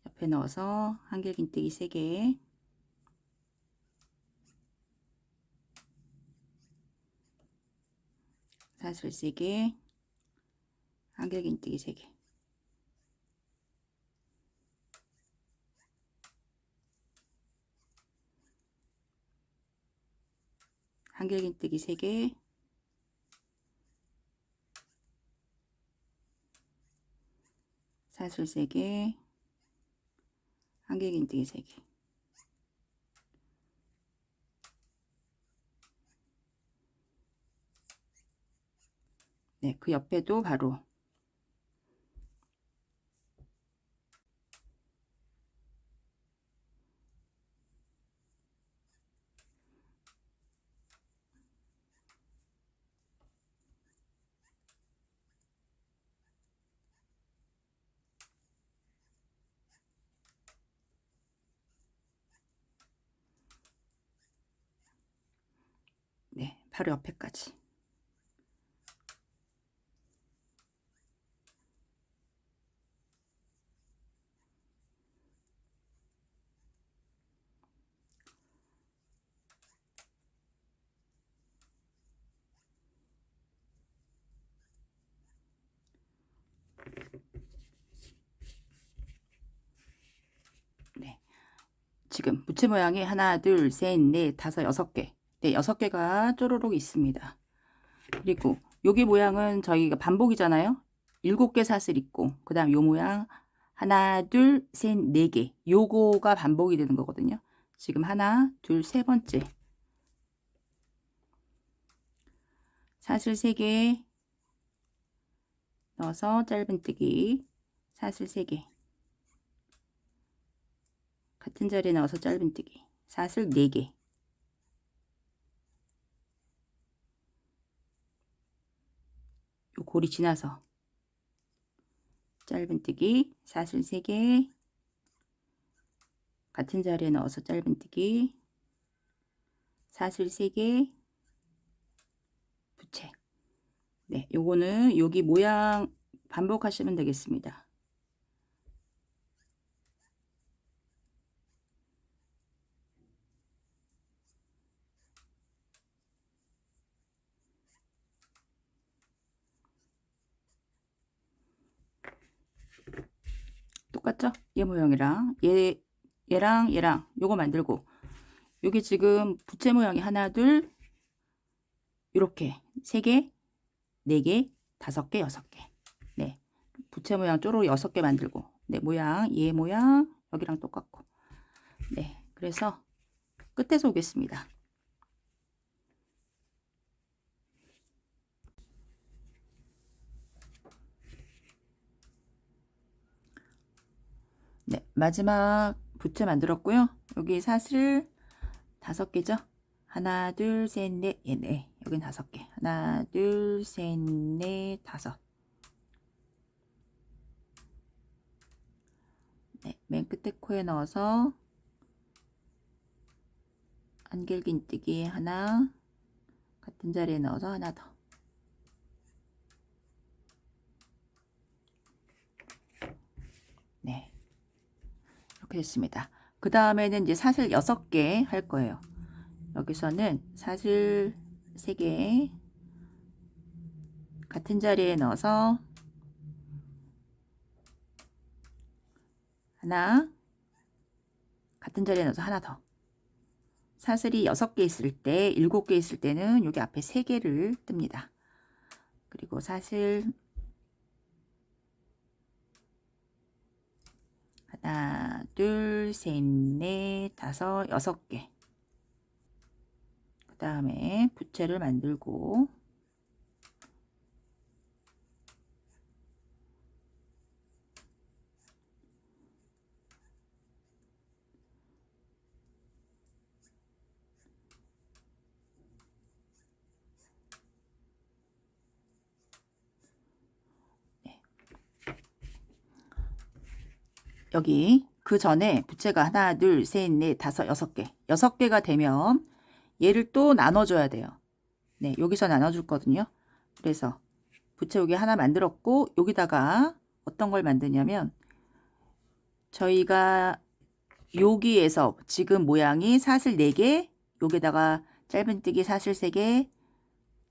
옆에 넣어서 한길긴뜨기 3개, 사슬 3개, 한길긴뜨기 3개. 한길긴뜨기 3개, 사슬 3개, 한길긴뜨기 3개. 네, 그 옆에도 바로 네, 바로 옆에까지. 네, 지금 부채 모양이 하나, 둘, 셋, 넷, 다섯, 6개. 네, 6개가 쪼로록 있습니다. 그리고 여기 모양은 저희가 반복이잖아요. 7개 사슬 있고, 그 다음 요 모양 하나, 둘, 셋, 4개. 요거가 반복이 되는 거거든요. 지금 하나, 둘, 세 번째. 사슬 3개 넣어서 짧은뜨기, 사슬 3개. 같은 자리에 넣어서 짧은뜨기, 사슬 4개. 요 고리 지나서 짧은뜨기, 사슬 3개. 같은 자리에 넣어서 짧은뜨기, 사슬 3개, 부채. 네, 요거는 여기 모양 반복하시면 되겠습니다. 똑같죠? 얘 모양이랑 얘랑 요거 만들고, 요게 지금 부채 모양이 하나, 둘, 요렇게 3개, 4개, 5개, 6개. 네, 부채 모양 쪼로 6개 만들고, 네, 모양 얘 모양 여기랑 똑같고. 네, 그래서 끝에서 오겠습니다. 네, 마지막 부채 만들었고요. 여기 사슬 5개죠. 하나, 둘, 셋, 넷, 네, 여긴 5개. 하나, 둘, 셋, 넷, 5. 네, 맨 끝에 코에 넣어서 한길긴뜨기 하나, 같은 자리에 넣어서 하나 더. 네, 이렇게 됐습니다. 그 다음에는 이제 사슬 6개 할 거예요. 여기서는 사슬 3개 같은 자리에 넣어서 하나, 같은 자리에 넣어서 하나 더. 사슬이 6개 있을 때, 7개 있을 때는 여기 앞에 3개를 뜹니다. 그리고 사슬 하나, 둘, 셋, 넷, 5, 6개. 그 다음에 부채를 만들고, 여기 그 전에 부채가 하나, 둘, 셋, 넷, 다섯, 6개. 6개가 되면 얘를 또 나눠줘야 돼요. 네, 여기서 나눠줄 거거든요. 그래서 부채 여기 하나 만들었고 여기다가 어떤 걸 만드냐면 저희가 여기에서 지금 모양이 사슬 4개, 여기다가 짧은뜨기 사슬 3개,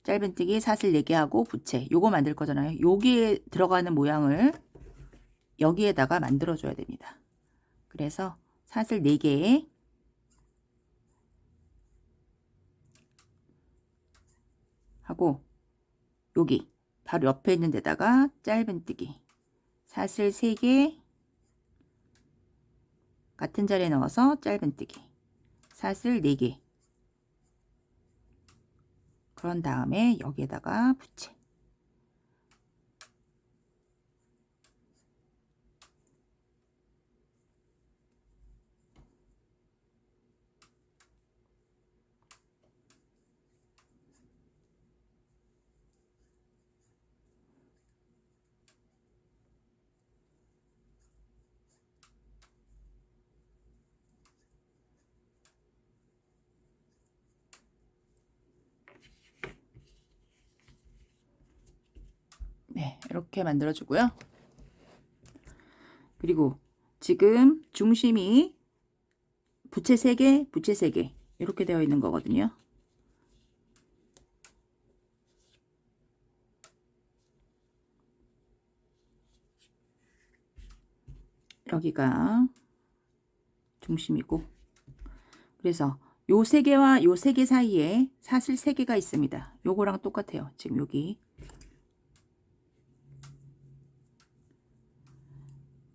짧은뜨기 사슬 4개 하고 부채 요거 만들 거잖아요. 여기에 들어가는 모양을 여기에다가 만들어 줘야 됩니다. 그래서 사슬 4개 하고 여기 바로 옆에 있는 데다가 짧은뜨기 사슬 3개 같은 자리에 넣어서 짧은뜨기 사슬 4개 그런 다음에 여기에다가 부채 네, 이렇게 만들어 주고요. 그리고 지금 중심이 부채 3개, 부채 3개 이렇게 되어 있는 거거든요. 여기가 중심이고 그래서 요 3개와 요 3개 사이에 사슬 3개가 있습니다. 요거랑 똑같아요. 지금 여기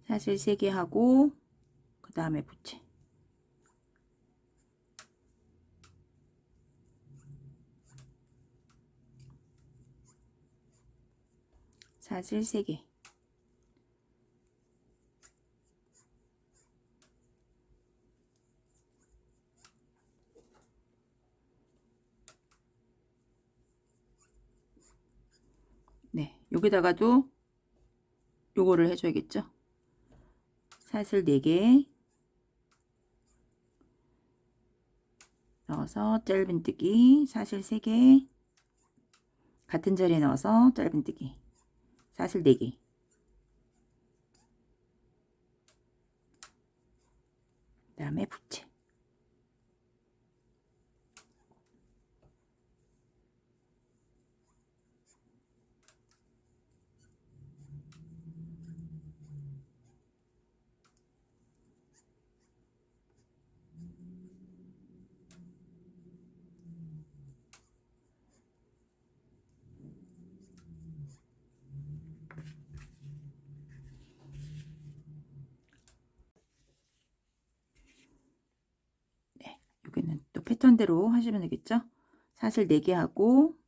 사슬 3개 하고 그 다음에 부채 사슬 3개 네, 여기다가도 요거를 해줘야겠죠. 사슬 4개 넣어서 짧은뜨기 사슬 3개 같은 자리에 넣어서 짧은뜨기 사슬 4개 그 다음에 부채 여기는 또 패턴대로 하시면 되겠죠. 사슬 4개 하고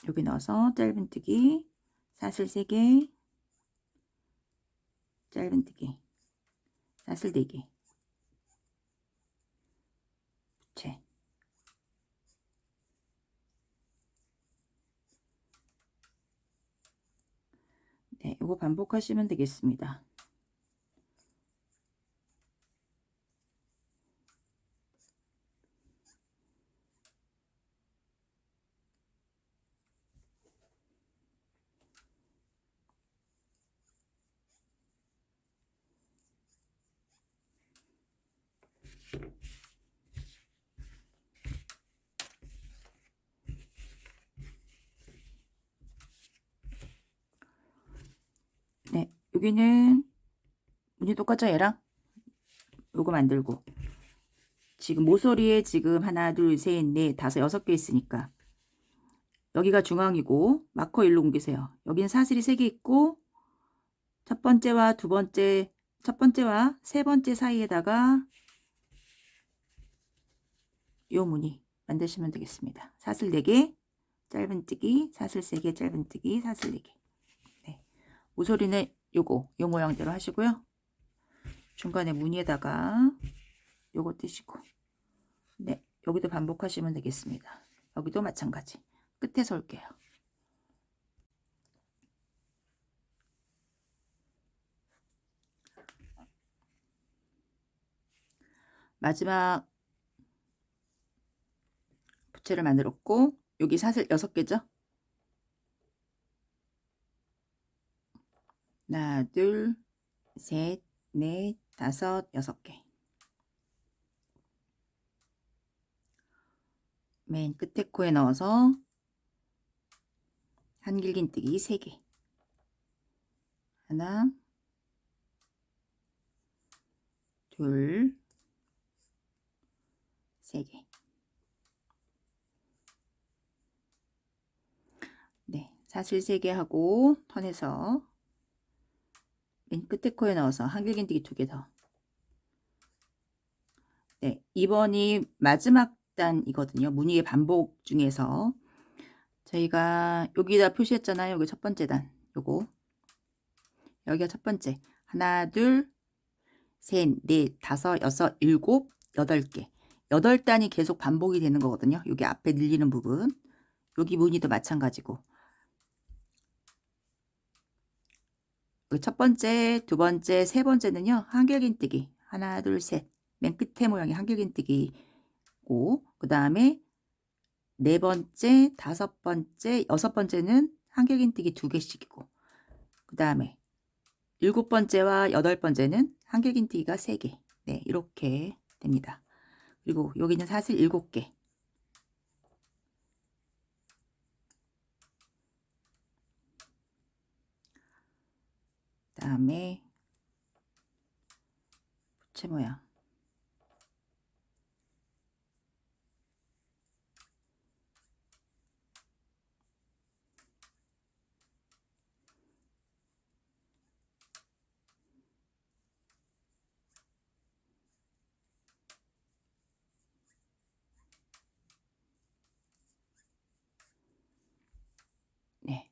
여기 넣어서 짧은뜨기 사슬 3개 짧은뜨기 사슬 4개 부채 네, 이거 반복하시면 되겠습니다. 네, 여기는 문이 똑같죠 얘랑? 요거 만들고 지금 모서리에 지금 하나 둘 셋 넷 다섯 6개 있으니까 여기가 중앙이고 마커 일로 옮기세요. 여기는 사슬이 3개 있고 첫 번째와 두 번째 첫 번째와 세 번째 사이에다가 요 무늬 만드시면 되겠습니다. 사슬 4개 짧은뜨기 사슬 3개 짧은뜨기 사슬 4개 네. 모서리는 요거 요 모양대로 하시고요. 중간에 무늬에다가 요거 띄시고 네 여기도 반복하시면 되겠습니다. 여기도 마찬가지 끝에서 올게요. 마지막 부채를 만들었고 여기 사슬 6개죠. 하나, 둘, 셋, 넷, 다섯, 6개. 맨 끝에 코에 넣어서 한길긴뜨기 3개. 하나, 둘, 3개. 네, 사슬 3개 하고 턴해서 맨 끝에 코에 넣어서 한길긴뜨기 2개 더. 네, 2번이 마지막 단이거든요. 무늬의 반복 중에서 저희가 여기다 표시했잖아요. 여기 첫 번째 단. 요거. 여기가 첫 번째. 하나, 둘, 셋, 넷, 다섯, 여섯, 일곱, 8개. 8단이 계속 반복이 되는 거거든요. 여기 앞에 늘리는 부분. 여기 무늬도 마찬가지고. 첫 번째, 두 번째, 세 번째는요. 한길긴뜨기. 하나, 둘, 셋. 맨 끝에 모양이 한길긴뜨기고 그 다음에 네 번째, 다섯 번째, 여섯 번째는 한길긴뜨기 2개씩이고 그 다음에 일곱 번째와 여덟 번째는 한길긴뜨기가 3개. 네, 이렇게 됩니다. 그리고 여기는 사슬 7개. 그 다음에 부채 모양. 네,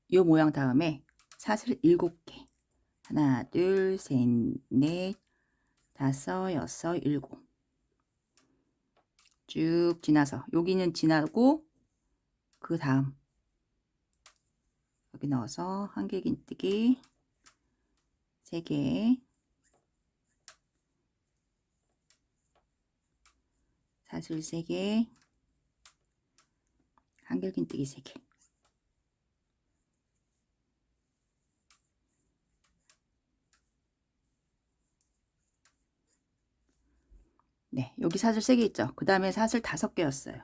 이 모양 다음에 사슬 7개. 하나, 둘, 셋, 넷, 다섯, 여섯, 일곱. 쭉 지나서 여기는 지나고 그 다음 여기 넣어서 한길긴뜨기 3개, 사슬 3개, 한길긴뜨기 3개. 네, 여기 사슬 3개 있죠. 그 다음에 사슬 5개였어요.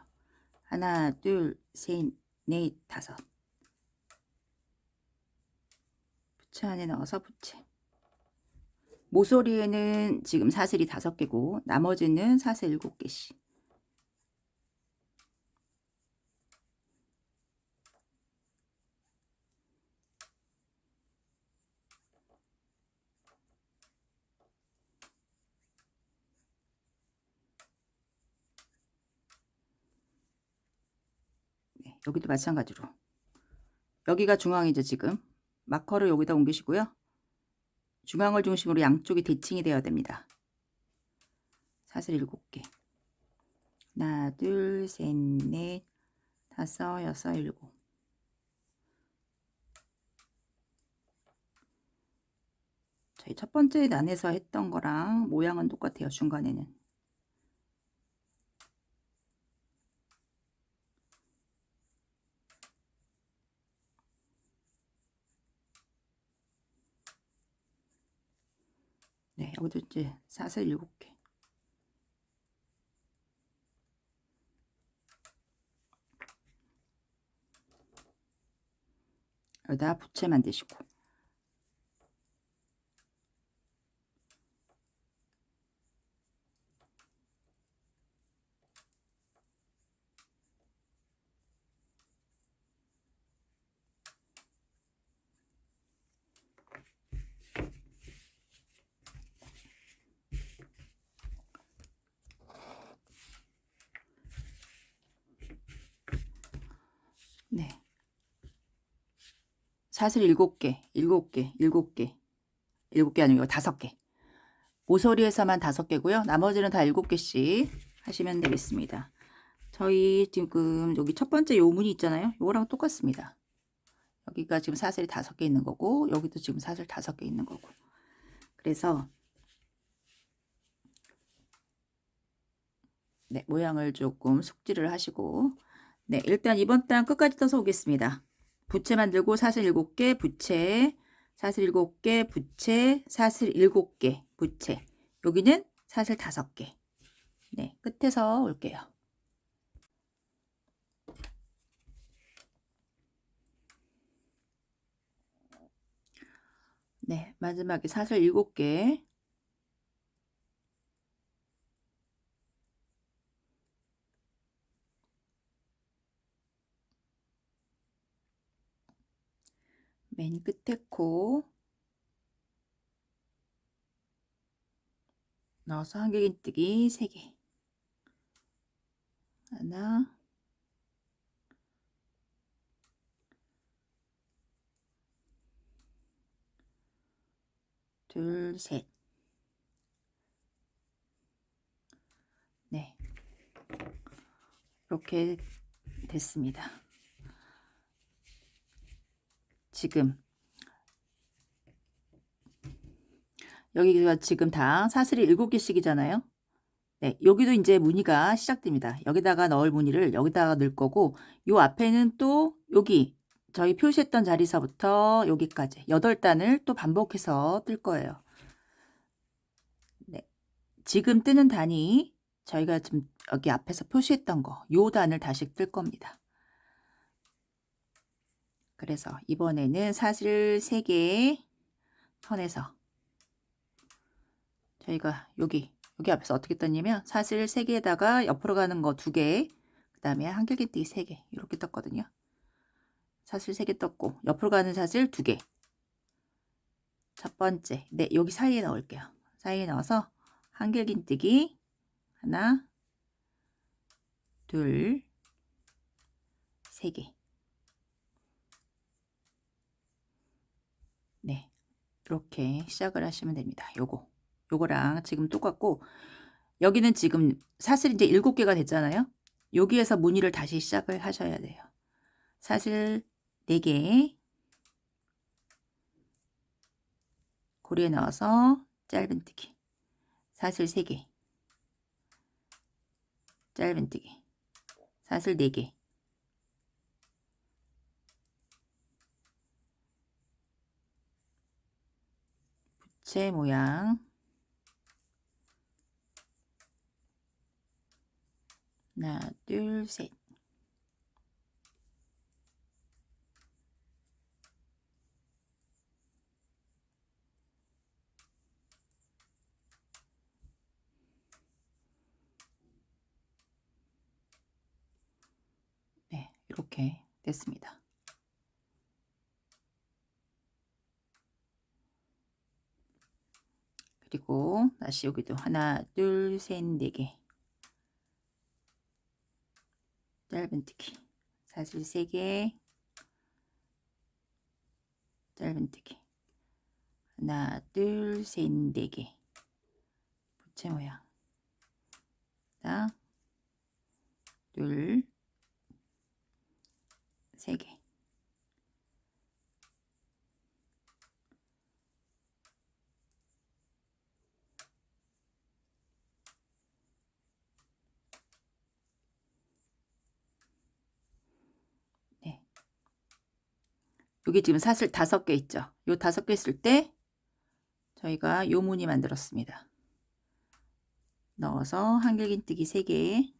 하나, 둘, 셋, 넷, 다섯. 부채 안에 넣어서 부채. 모서리에는 지금 사슬이 5개고 나머지는 사슬 7개씩. 네, 여기도 마찬가지로. 여기가 중앙이죠. 지금 마커를 여기다 옮기시고요. 중앙을 중심으로 양쪽이 대칭이 되어야 됩니다. 사슬 7개. 하나, 둘, 셋, 넷, 다섯, 여섯, 일곱. 저희 첫 번째 난에서 했던 거랑 모양은 똑같아요. 중간에는. 네, 여기도 이제 사슬 7개. 여기다 부채 만드시고. 네. 사슬 7개, 7개, 7개. 7개 아니고 5개. 모서리에서만 5개고요. 나머지는 다 7개씩 하시면 되겠습니다. 저희 지금 여기 첫 번째 요문이 있잖아요. 요거랑 똑같습니다. 여기가 지금 사슬이 5개 있는 거고 여기도 지금 사슬 5개 있는 거고. 그래서 네, 모양을 조금 숙지를 하시고 네, 일단 이번 단 끝까지 떠서 오겠습니다. 부채 만들고 사슬 7개, 부채, 사슬 7개, 부채, 사슬 7개, 부채. 여기는 사슬 5개. 네, 끝에서 올게요. 네, 마지막에 사슬 7개. 맨 끝에 코 넣어서 한길긴뜨기 3개. 하나, 둘, 셋. 네, 이렇게 됐습니다. 지금 여기가 지금 다 사슬이 7개씩이잖아요. 네, 여기도 이제 무늬가 시작됩니다. 여기다가 넣을 무늬를 여기다가 넣을 거고, 요 앞에는 또 여기 저희 표시했던 자리서부터 여기까지 8단을 또 반복해서 뜰 거예요. 네, 지금 뜨는 단이 저희가 지금 여기 앞에서 표시했던 거, 요 단을 다시 뜰 겁니다. 그래서 이번에는 사슬 3개 선에서 저희가 여기 앞에서 어떻게 떴냐면 사슬 3개에다가 옆으로 가는 거 2개, 그 다음에 한길긴뜨기 3개 이렇게 떴거든요. 사슬 3개 떴고 옆으로 가는 사슬 2개. 첫 번째, 네, 여기 사이에 넣을게요. 사이에 넣어서 한길긴뜨기 하나, 둘, 3개. 네, 이렇게 시작을 하시면 됩니다. 요거랑 지금 똑같고, 여기는 지금 사슬 이제 7개가 됐잖아요. 여기에서 무늬를 다시 시작을 하셔야 돼요. 사슬 4개, 고리에 넣어서 짧은뜨기, 사슬 3개, 짧은뜨기, 사슬 4개, 부채 모양, 하나, 둘, 셋. 네, 이렇게 됐습니다. 그리고 다시 여기도 하나, 둘, 셋, 4개. 짧은뜨기, 사슬 3개, 짧은뜨기, 하나, 둘, 셋, 4개. 부채 모양. 하나, 둘, 3개. 네. 여기 지금 사슬 5개 있죠. 요 5개 있을 때 저희가 요 무늬 만들었습니다. 넣어서 한길긴뜨기 3개,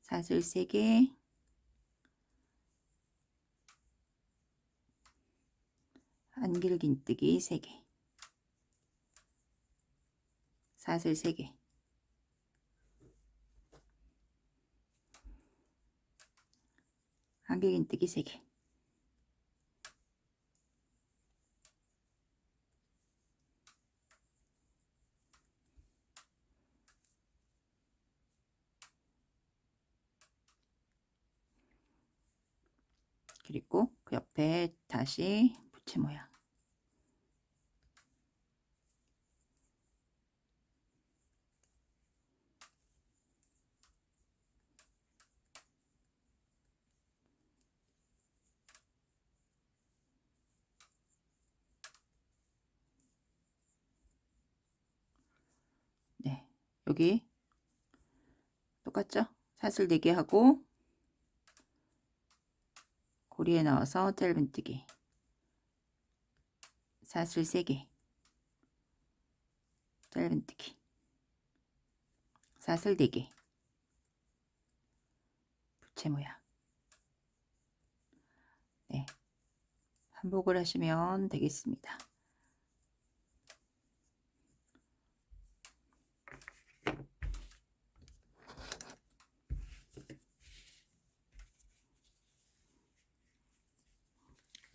사슬 3개, 한길긴뜨기 3개, 사슬 3개, 한길긴뜨기 3개. 그리고 그 옆에 다시 부채 모양. 여기 똑같죠? 사슬 4개 하고 고리에 넣어서 짧은뜨기, 사슬 3개, 짧은뜨기, 사슬 4개, 부채 모양. 네, 반복을 하시면 되겠습니다.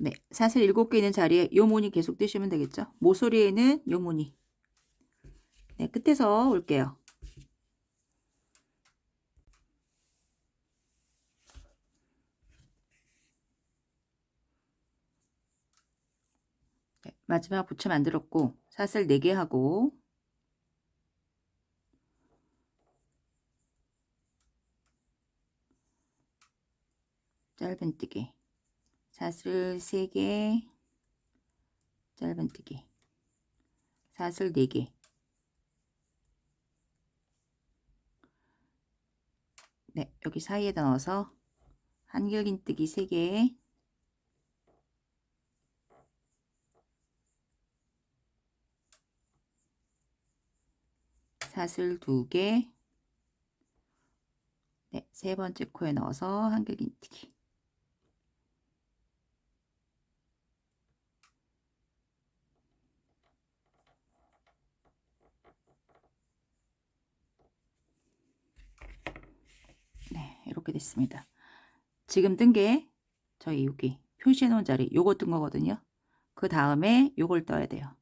네, 사슬 7개 있는 자리에 요 무늬 계속 뜨시면 되겠죠? 모서리에는 요 무늬. 네, 끝에서 올게요. 네, 마지막 부채 만들었고 사슬 4개 하고 짧은뜨기, 사슬 3개, 짧은뜨기, 사슬 4개, 네, 여기 사이에다 넣어서 한길긴뜨기 3개, 사슬 2개, 네, 세 번째 코에 넣어서 한길긴뜨기, 네, 이렇게 됐습니다. 지금 뜬 게 저희 여기 표시해 놓은 자리 요거 뜬 거거든요. 그 다음에 요걸 떠야 돼요.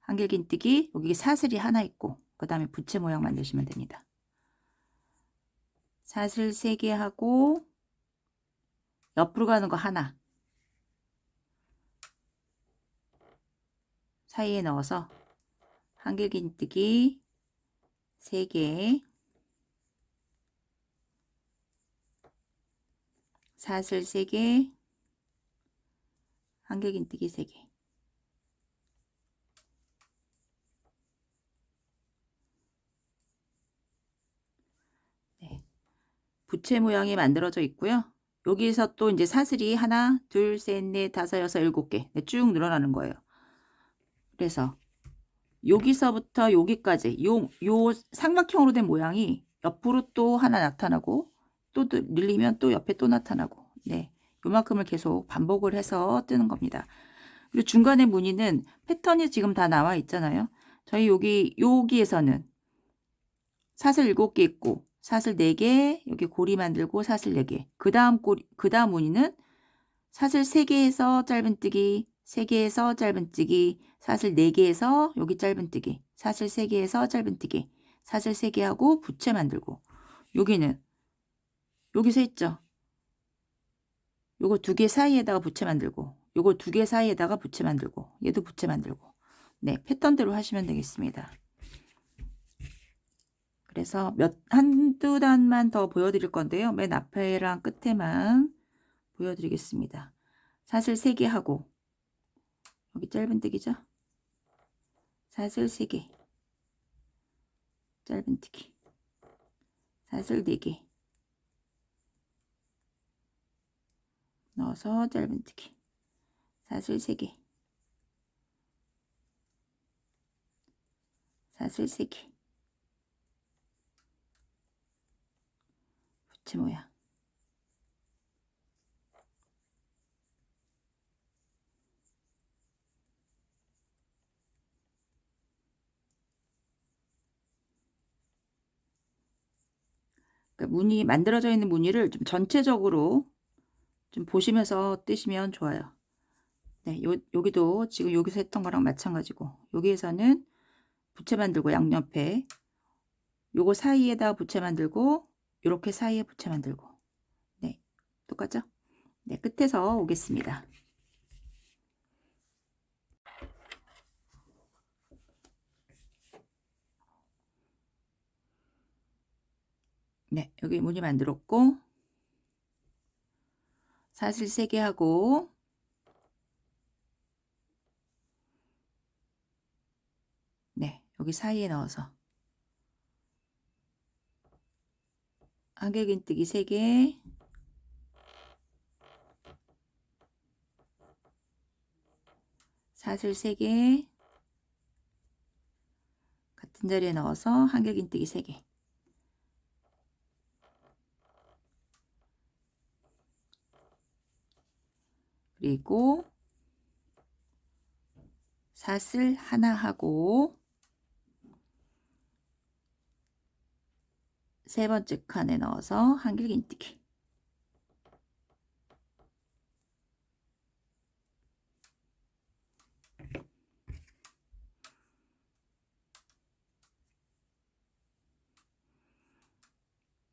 한길긴뜨기, 여기 사슬이 하나 있고 그 다음에 부채 모양 만드시면 됩니다. 사슬 3개 하고 옆으로 가는 거 하나, 사이에 넣어서 한길긴뜨기 3개, 사슬 3개, 한길긴뜨기 3개. 네, 부채 모양이 만들어져 있고요. 여기서 또 이제 사슬이 하나, 둘, 셋, 넷, 다섯, 여섯, 7개 네, 쭉 늘어나는 거예요. 그래서 여기서부터 여기까지 요 삼각형으로 된 모양이 옆으로 또 하나 나타나고 또 늘리면 또 옆에 또 나타나고, 네, 요만큼을 계속 반복을 해서 뜨는 겁니다. 그리고 중간에 무늬는 패턴이 지금 다 나와 있잖아요. 저희 여기에서는 사슬 7개 있고 사슬 4개, 여기 고리 만들고 사슬 4개. 그 다음 무늬는 사슬 3개에서 짧은뜨기, 3개에서 짧은뜨기, 사슬 4개에서 여기 짧은뜨기, 사슬 3개에서 짧은뜨기, 사슬 3개 하고 부채 만들고, 여기는 여기서 했죠. 요거 2개 사이에다가 부채 만들고, 요거 2개 사이에다가 부채 만들고, 얘도 부채 만들고. 네, 패턴대로 하시면 되겠습니다. 그래서 한두 단만 더 보여드릴 건데요. 맨 앞에랑 끝에만 보여드리겠습니다. 사슬 3개 하고, 여기 짧은뜨기죠? 사슬 3개, 짧은뜨기, 사슬 4개 넣어서 짧은뜨기, 사슬 3개, 사슬 3개, 부채 모양. 그러니까 무늬 만들어져 있는 무늬를 좀 전체적으로 좀 보시면서 뜨시면 좋아요. 네, 여기도 지금 여기서 했던 거랑 마찬가지고, 여기에서는 부채 만들고 양옆에 요거 사이에다 부채 만들고, 요렇게 사이에 부채 만들고, 네, 똑같죠? 네, 끝에서 오겠습니다. 네, 여기 무늬 만들었고, 사슬 3개 하고, 네, 여기 사이에 넣어서 한길긴뜨기 3개, 사슬 3개, 같은 자리에 넣어서 한길긴뜨기 3개, 그리고 사슬 하나 하고 세 번째 칸에 넣어서 한길긴뜨기.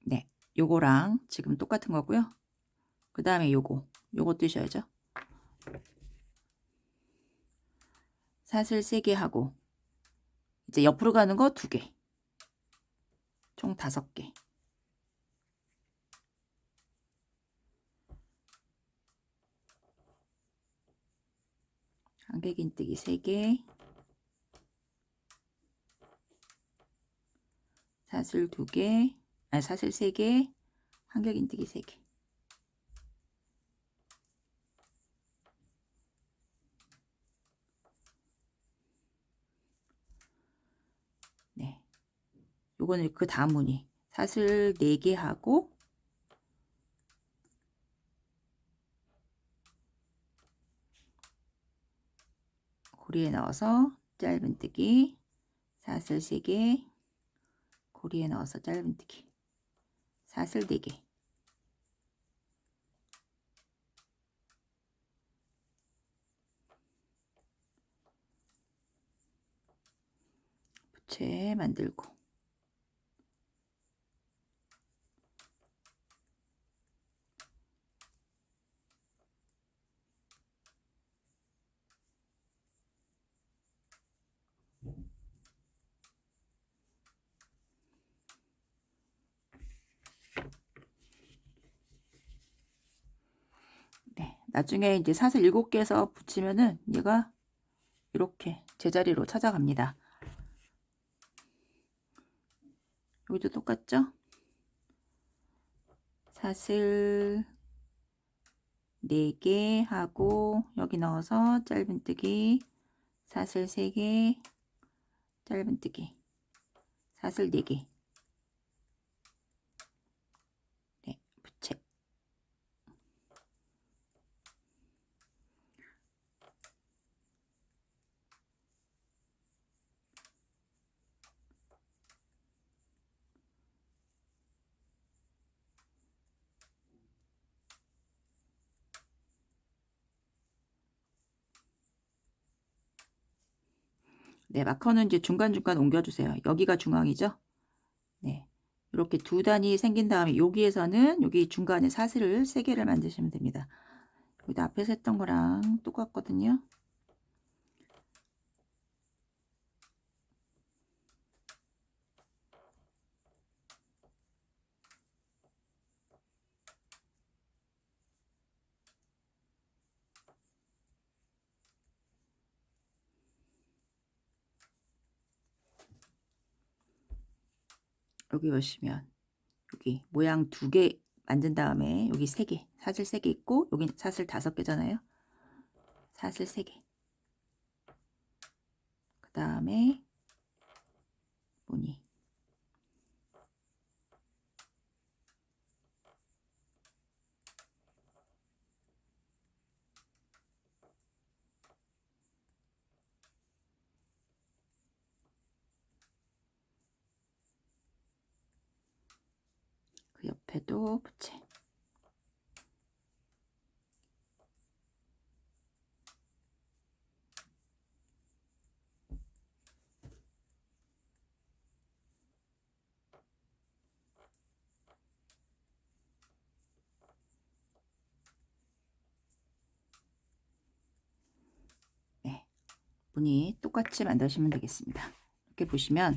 네, 요거랑 지금 똑같은 거고요. 그 다음에 요거 뜨셔야죠. 사슬 3개 하고 이제 옆으로 가는 거 2개, 총 5개. 한길긴뜨기 3개, 사슬 2개, 아니 사슬 3개, 한길긴뜨기 3개. 네, 요거는 그 다음 무늬 사슬 4개 하고 고리에 넣어서 짧은뜨기, 사슬 3개, 고리에 넣어서 짧은뜨기, 사슬 4개. 부채 만들고 네, 나중에 이제 사슬 7개에서 붙이면은 얘가 이렇게 제자리로 찾아갑니다. 여기도 똑같죠? 사슬 4개 하고 여기 넣어서 짧은뜨기, 사슬 3개, 짧은뜨기, 사슬 4개. 네, 부채. 네, 마커는 이제 중간중간 옮겨주세요. 여기가 중앙이죠? 네. 이렇게 두 단이 생긴 다음에 여기에서는 여기 중간에 사슬을 3개를 만드시면 됩니다. 여기도 앞에서 했던 거랑 똑같거든요. 여기 보시면 여기 모양 2개 만든 다음에 여기 3개, 사슬 3개 있고 여기 사슬 5개잖아요. 사슬 3개. 그 다음에 무늬. 그 옆에도 부채. 네, 무늬 똑같이 만드시면 되겠습니다. 이렇게 보시면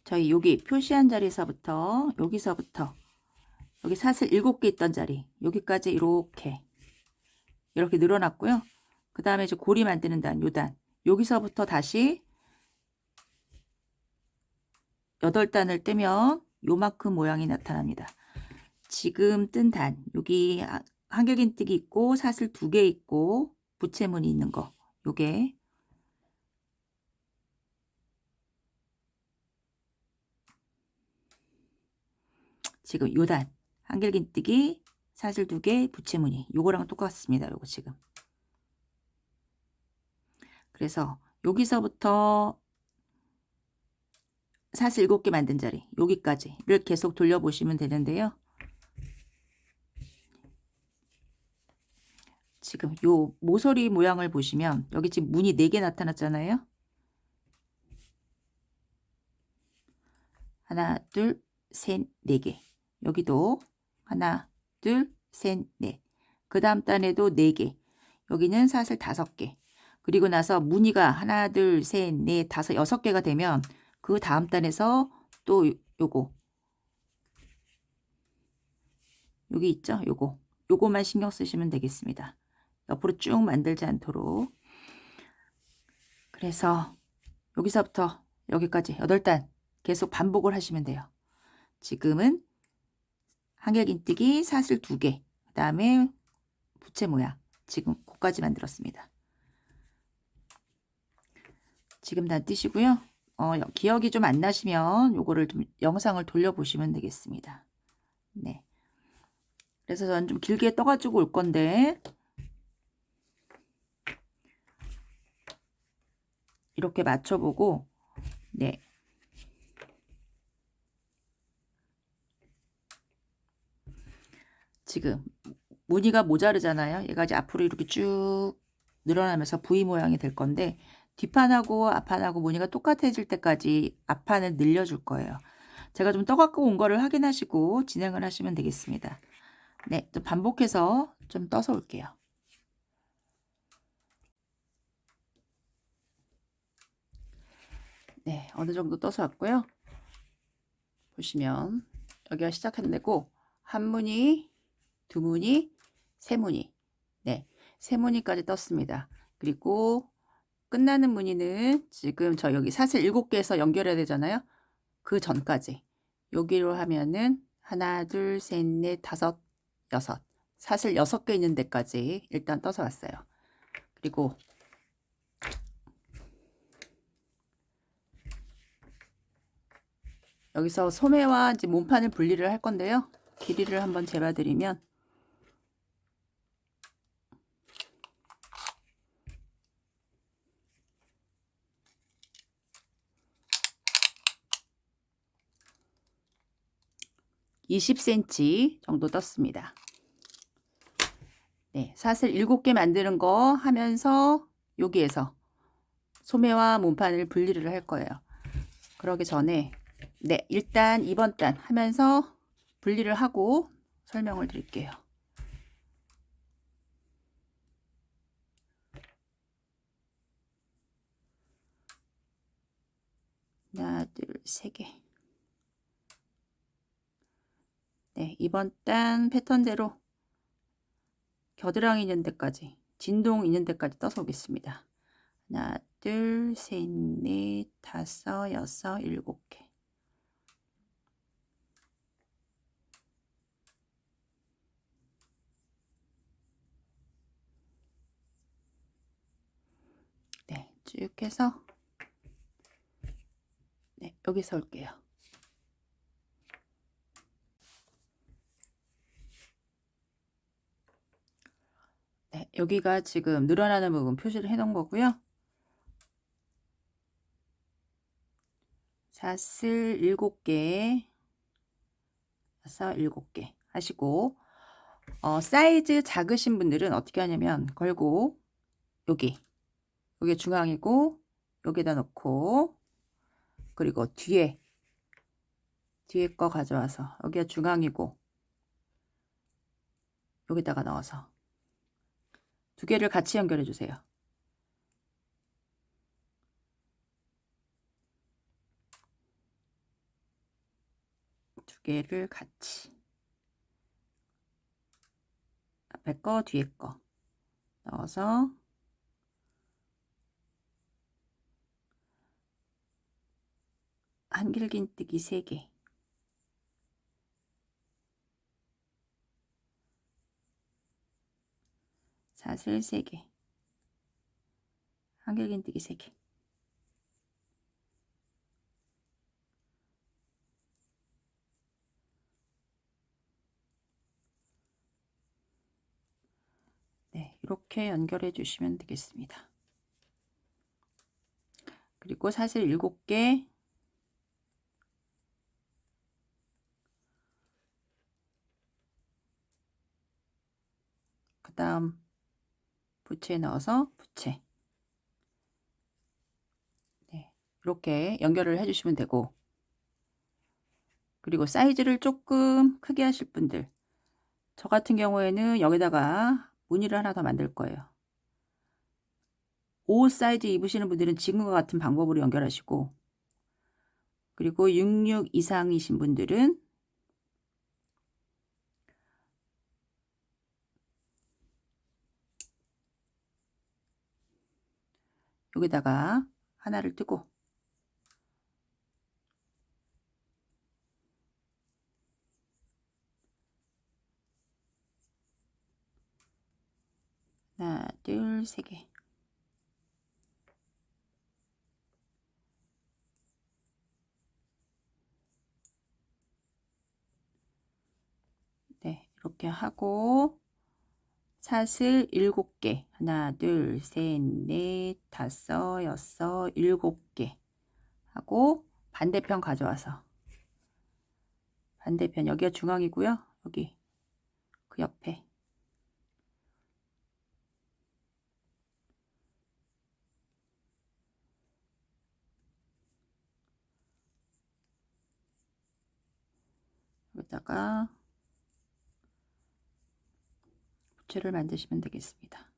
저희 여기 표시한 자리에서부터 여기서부터 여기 사슬 7개 있던 자리 여기까지 이렇게 늘어났고요. 그 다음에 이제 고리 만드는 단, 요단 여기서부터 다시 8단을 떼면 요만큼 모양이 나타납니다. 지금 뜬 단, 여기 한길긴뜨기 있고 사슬 2개 있고 부채무늬 있는 거, 요게 지금 요 단, 한길긴뜨기 사슬 2개 부채무늬, 요거랑 똑같습니다. 요거 지금. 그래서 여기서부터 사슬 7개 만든 자리, 여기까지를 계속 돌려보시면 되는데요. 지금 요 모서리 모양을 보시면 여기 지금 무늬 4개 나타났잖아요. 하나, 둘, 셋, 4개. 여기도 하나, 둘, 셋, 넷. 그 다음 단에도 4개. 여기는 사슬 5개. 그리고 나서 무늬가 하나, 둘, 셋, 넷, 다섯, 6개가 되면 그 다음 단에서 또 요거. 여기 있죠? 요거만 신경 쓰시면 되겠습니다. 옆으로 쭉 만들지 않도록. 그래서 여기서부터 여기까지 8단 계속 반복을 하시면 돼요. 지금은 한길긴뜨기 사슬 2개, 그 다음에 부채 모양, 지금 코까지 만들었습니다. 지금 다 뜨시고요. 기억이 좀 안 나시면 요거를 좀 영상을 돌려보시면 되겠습니다. 네. 그래서 저는 좀 길게 떠가지고 올 건데 이렇게 맞춰보고, 네. 지금 무늬가 모자르잖아요. 얘가 이제 앞으로 이렇게 쭉 늘어나면서 V 모양이 될 건데 뒷판하고 앞판하고 무늬가 똑같아질 때까지 앞판을 늘려줄 거예요. 제가 좀 떠갖고 온 거를 확인하시고 진행을 하시면 되겠습니다. 네, 좀 반복해서 좀 떠서 올게요. 네, 어느 정도 떠서 왔고요. 보시면 여기가 시작했는데고 한 무늬, 두 무늬, 세 무늬, 네, 세 무늬까지 떴습니다. 그리고 끝나는 무늬는 지금 저 여기 사슬 7개에서 연결해야 되잖아요. 그 전까지 여기로 하면은 하나, 둘, 셋, 넷, 다섯, 여섯, 사슬 6개 있는 데까지 일단 떠서 왔어요. 그리고 여기서 소매와 이제 몸판을 분리를 할 건데요. 길이를 한번 재봐드리면 (20cm) 정도 떴습니다. 네, 사슬 7개 만드는 거 하면서 여기에서 소매와 몸판을 분리를 할 거예요. 그러기 전에 네, 일단 이번 단 하면서 분리를 하고 설명을 드릴게요. 하나, 둘, 3개. 네, 이번 단 패턴대로 겨드랑이 있는 데까지, 진동 있는 데까지 떠서 오겠습니다. 하나, 둘, 셋, 넷, 다섯, 여섯, 7개. 네, 쭉 해서 네, 여기서 올게요. 네, 여기가 지금 늘어나는 부분 표시를 해 놓은 거고요. 사슬 7개, 사슬 7개 하시고 사이즈 작으신 분들은 어떻게 하냐면 걸고 여기 중앙이고 여기다 놓고 그리고 뒤에 거 가져와서 여기가 중앙이고 여기다가 넣어서 2개를 같이 연결해 주세요. 두 개를 같이 앞에 거 뒤에 거 넣어서 한길긴뜨기 3개, 사슬 3개, 한길긴뜨기 3개. 네, 이렇게 연결해 주시면 되겠습니다. 그리고 사슬 7개, 그 다음 부채에 넣어서 부채. 네, 이렇게 연결을 해주시면 되고, 그리고 사이즈를 조금 크게 하실 분들, 저 같은 경우에는 여기다가 무늬를 하나 더 만들 거예요. 5 사이즈 입으시는 분들은 지금과 같은 방법으로 연결하시고, 그리고 66 이상이신 분들은 여기다가 하나를 뜨고, 하나, 둘, 3개. 네, 이렇게 하고 사슬 7개. 하나, 둘, 셋, 넷, 다섯, 여섯, 7개 하고 반대편 가져와서, 반대편 여기가 중앙이고요. 여기 그 옆에 여기다가 부채를 만드시면 되겠습니다.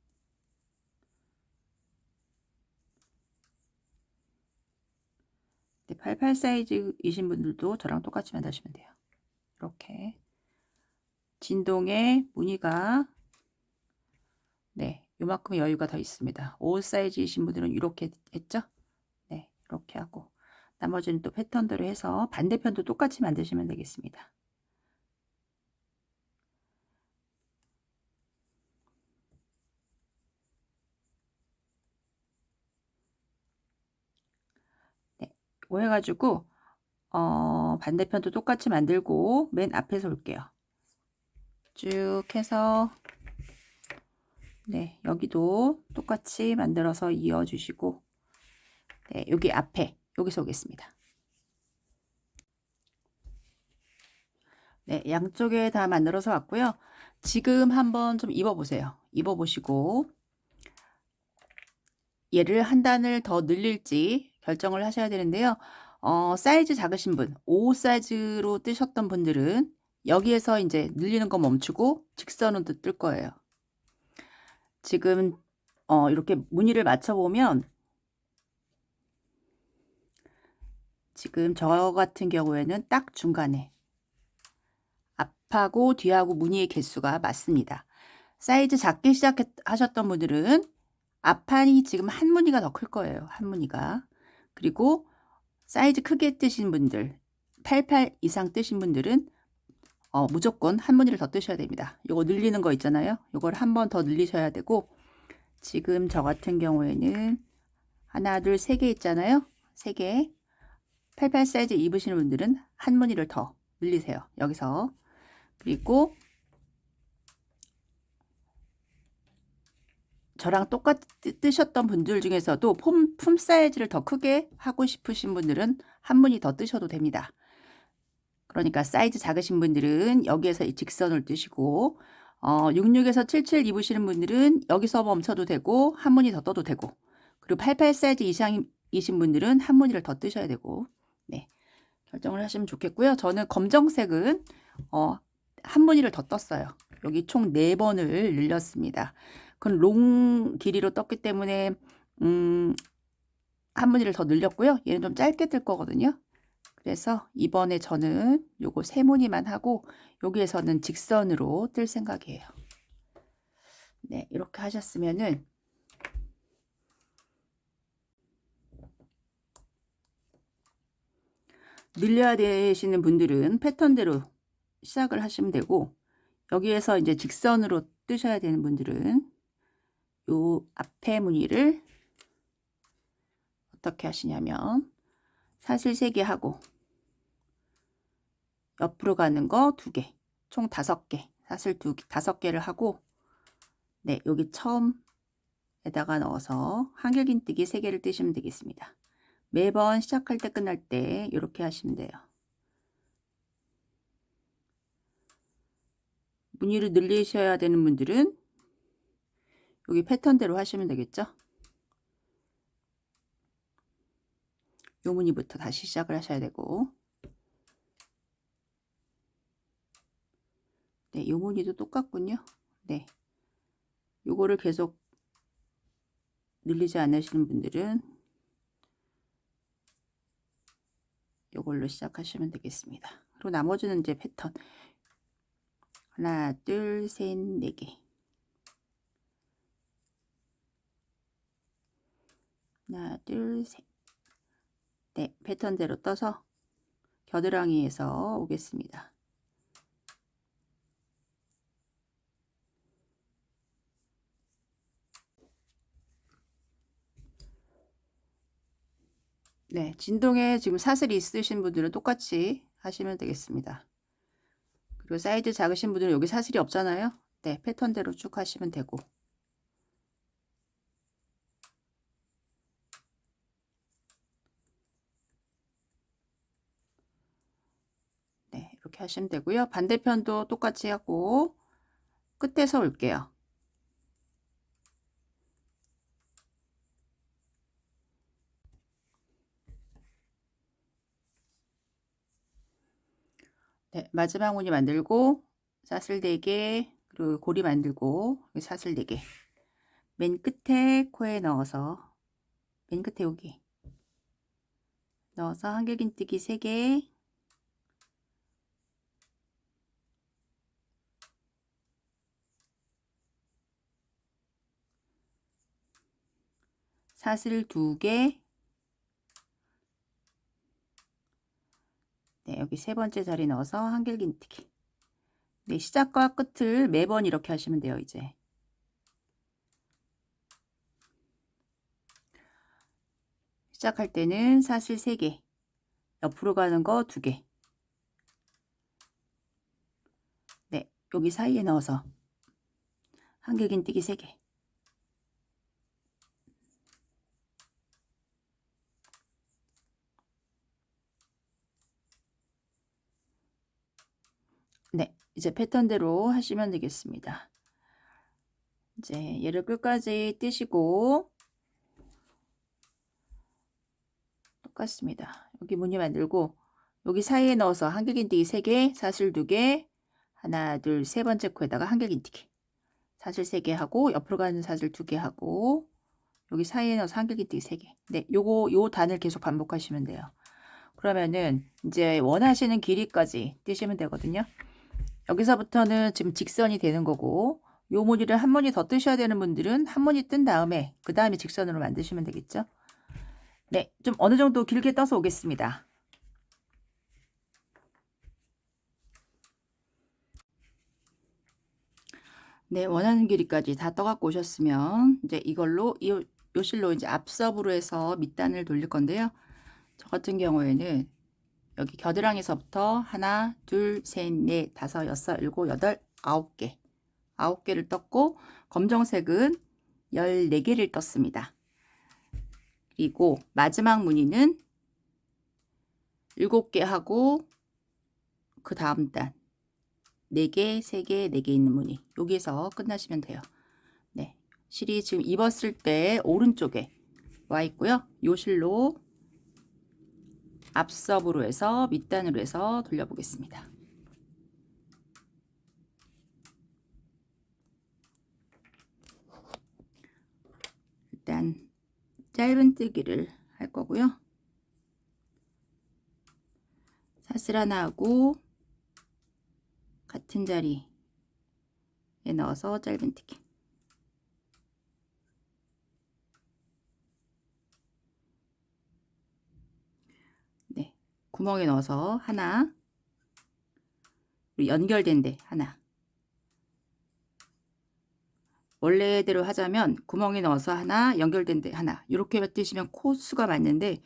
네, 88 사이즈이신 분들도 저랑 똑같이 만드시면 돼요. 이렇게 진동에 무늬가, 네, 요만큼 여유가 더 있습니다. 5 사이즈이신 분들은 이렇게 했죠? 네, 이렇게 하고 나머지는 또 패턴대로 해서 반대편도 똑같이 만드시면 되겠습니다. 네, 이거 해가지고 반대편도 똑같이 만들고 맨 앞에서 올게요. 쭉 해서, 네, 여기도 똑같이 만들어서 이어주시고, 네, 여기 앞에 여기서 오겠습니다. 네, 양쪽에 다 만들어서 왔고요. 지금 한번 좀 입어보세요. 입어보시고 얘를 한 단을 더 늘릴지 결정을 하셔야 되는데요. 사이즈 작으신 분, 5 사이즈로 뜨셨던 분들은 여기에서 이제 늘리는 거 멈추고 직선으로 뜰 거예요. 지금 이렇게 무늬를 맞춰보면, 지금 저 같은 경우에는 딱 중간에 앞하고 뒤하고 무늬의 개수가 맞습니다. 사이즈 작게 시작하셨던 분들은 앞판이 지금 한 무늬가 더 클 거예요. 한 무늬가. 그리고 사이즈 크게 뜨신 분들, 88 이상 뜨신 분들은 무조건 한 무늬를 더 뜨셔야 됩니다. 요거 늘리는 거 있잖아요. 요걸 한 번 더 늘리셔야 되고, 지금 저 같은 경우에는 하나, 둘, 3개 있잖아요. 3개. 88 사이즈 입으시는 분들은 한 무늬를 더 늘리세요. 여기서. 그리고 저랑 똑같이 뜨셨던 분들 중에서도 품 사이즈를 더 크게 하고 싶으신 분들은 한 무늬 더 뜨셔도 됩니다. 그러니까 사이즈 작으신 분들은 여기에서 이 직선을 뜨시고, 66에서 77 입으시는 분들은 여기서 멈춰도 되고 한 무늬 더 떠도 되고, 그리고 88 사이즈 이상이신 분들은 한 무늬를 더 뜨셔야 되고, 네, 결정을 하시면 좋겠고요. 저는 검정색은 한 무늬를 더 떴어요. 여기 총 4번을 늘렸습니다. 그건 롱 길이로 떴기 때문에 한 무늬를 더 늘렸고요. 얘는 좀 짧게 뜰 거거든요. 그래서 이번에 저는 요거 3무늬만 하고 여기에서는 직선으로 뜰 생각이에요. 네, 이렇게 하셨으면은 늘려야 되시는 분들은 패턴대로 시작을 하시면 되고, 여기에서 이제 직선으로 뜨셔야 되는 분들은 요 앞에 무늬를 어떻게 하시냐면 사슬 3개 하고 옆으로 가는 거 2개, 총 5개, 사슬 5개를 하고, 네, 여기 처음에다가 넣어서 한길긴뜨기 3개를 뜨시면 되겠습니다. 매번 시작할 때 끝날 때 이렇게 하시면 돼요. 무늬를 늘리셔야 되는 분들은 여기 패턴대로 하시면 되겠죠. 요 무늬부터 다시 시작을 하셔야 되고, 네, 요 무늬도 똑같군요. 네, 요거를 계속 늘리지 않으시는 분들은 요걸로 시작하시면 되겠습니다. 그리고 나머지는 이제 패턴 하나, 둘, 셋, 4개, 하나, 둘, 셋. 네, 패턴대로 떠서 겨드랑이에서 오겠습니다. 네, 진동에 지금 사슬이 있으신 분들은 똑같이 하시면 되겠습니다. 그리고 사이즈 작으신 분들은 여기 사슬이 없잖아요. 네, 패턴대로 쭉 하시면 되고, 네, 이렇게 하시면 되고요. 반대편도 똑같이 하고 끝에서 올게요. 네, 마지막 무늬 만들고 사슬 4개, 그리고 고리 만들고 사슬 4개, 맨 끝에 코에 넣어서, 맨 끝에 여기 넣어서 한길긴뜨기 3개, 사슬 2개, 네, 여기 3번째 자리 넣어서 한길긴뜨기. 네, 시작과 끝을 매번 이렇게 하시면 돼요. 이제 시작할 때는 사슬 3개, 옆으로 가는 거 2개, 네, 여기 사이에 넣어서 한길긴뜨기 3개, 네, 이제 패턴대로 하시면 되겠습니다. 이제 얘를 끝까지 뜨시고 똑같습니다. 여기 무늬 만들고 여기 사이에 넣어서 한길긴뜨기 3개, 사슬 2개, 하나, 둘, 3번째 코에다가 한길긴뜨기 사슬 3개 하고, 옆으로 가는 사슬 2개 하고, 여기 사이에 넣어서 한길긴뜨기 3개. 네, 요 단을 계속 반복하시면 돼요. 그러면은 이제 원하시는 길이까지 뜨시면 되거든요. 여기서부터는 지금 직선이 되는 거고, 요 무늬를 한 무늬 더 뜨셔야 되는 분들은 한 무늬 뜬 다음에 그 다음에 직선으로 만드시면 되겠죠. 네, 좀 어느 정도 길게 떠서 오겠습니다. 네, 원하는 길이까지 다 떠갖고 오셨으면 이제 이걸로 요 실로 이제 앞섭으로 해서 밑단을 돌릴 건데요. 저 같은 경우에는 여기 겨드랑이에서부터 하나, 둘, 셋, 넷, 다섯, 여섯, 일곱, 여덟, 9개, 9개를 떴고, 검정색은 14개를 떴습니다. 그리고 마지막 무늬는 7개 하고 그 다음 단 4개, 3개, 4개 있는 무늬, 여기에서 끝나시면 돼요. 네, 실이 지금 입었을 때 오른쪽에 와 있고요. 요 실로 앞섭으로 해서 밑단으로 해서 돌려보겠습니다. 일단 짧은뜨기를 할 거고요. 사슬 하나 하고 같은 자리에 넣어서 짧은뜨기. 네, 구멍에 넣어서 하나, 그리고 연결된 데 하나. 원래대로 하자면 구멍에 넣어서 하나, 연결된 데 하나. 이렇게 뜨시면 코수가 맞는데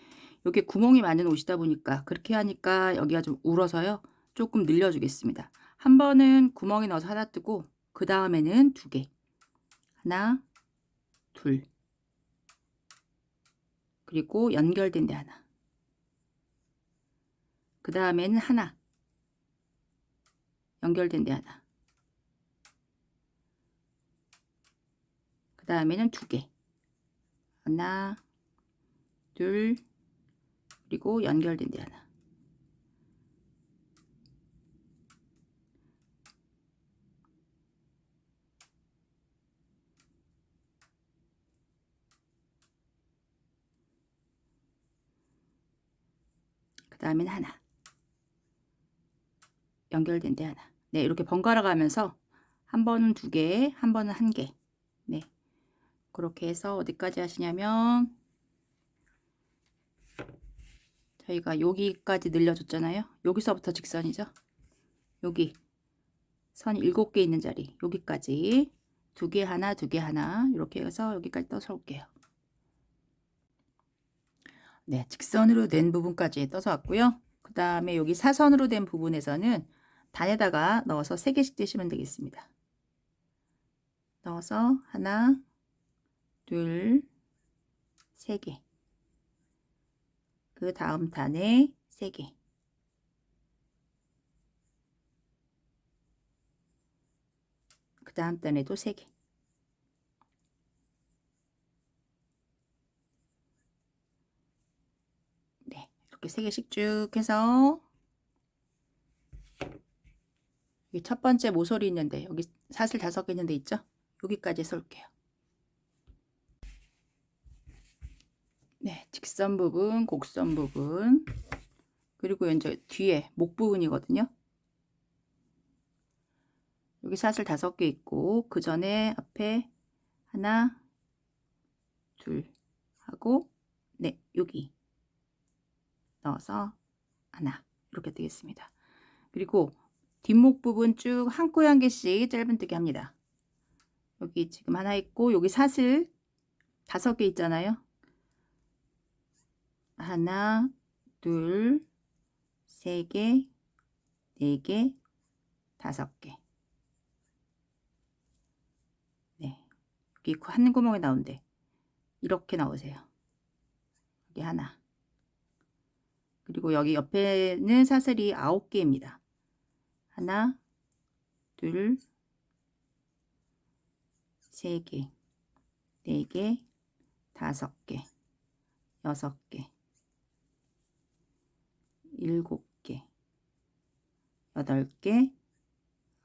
여기 구멍이 많은 옷이다 보니까 그렇게 하니까 여기가 좀 울어서요. 조금 늘려주겠습니다. 한 번은 구멍에 넣어서 하나 뜨고 그 다음에는 두 개. 하나, 둘. 그리고 연결된 데 하나. 그 다음에는 하나. 연결된 데 하나. 그 다음에는 두 개. 하나, 둘, 그리고 연결된 데 하나. 그 다음에는 하나. 연결된 데 하나. 네, 이렇게 번갈아 가면서 한 번은 두 개, 한 번은 한 개. 네. 그렇게 해서 어디까지 하시냐면 저희가 여기까지 늘려줬잖아요. 여기서부터 직선이죠. 여기 선 7개 있는 자리 여기까지 두 개 하나 두 개 하나 이렇게 해서 여기까지 떠서 올게요. 네, 직선으로 된 부분까지 떠서 왔고요. 그 다음에 여기 사선으로 된 부분에서는 단에다가 넣어서 3개씩 떼시면 되겠습니다. 넣어서 하나, 둘, 3개. 그 다음 단에 3개. 그 다음 단에도 3개. 네, 이렇게 3개씩 쭉 해서 여기 첫 번째 모서리 있는데 여기 사슬 5개 있는 데 있죠? 여기까지 해서 올게요. 네, 직선 부분, 곡선 부분, 그리고 이제 뒤에 목 부분이거든요. 여기 사슬 5개 있고 그 전에 앞에 하나, 둘 하고 네, 여기 넣어서 하나 이렇게 뜨겠습니다. 그리고 뒷목 부분 쭉 한 코에 한 개씩 짧은뜨기 합니다. 여기 지금 하나 있고 여기 사슬 5개 있잖아요. 하나, 둘, 3개, 4개, 5개. 네, 여기 한 구멍에 나온대. 이렇게 나오세요. 여기 하나. 그리고 여기 옆에는 사슬이 9개입니다. 하나, 둘, 3개, 4개, 5개, 6개, 7개, 8개,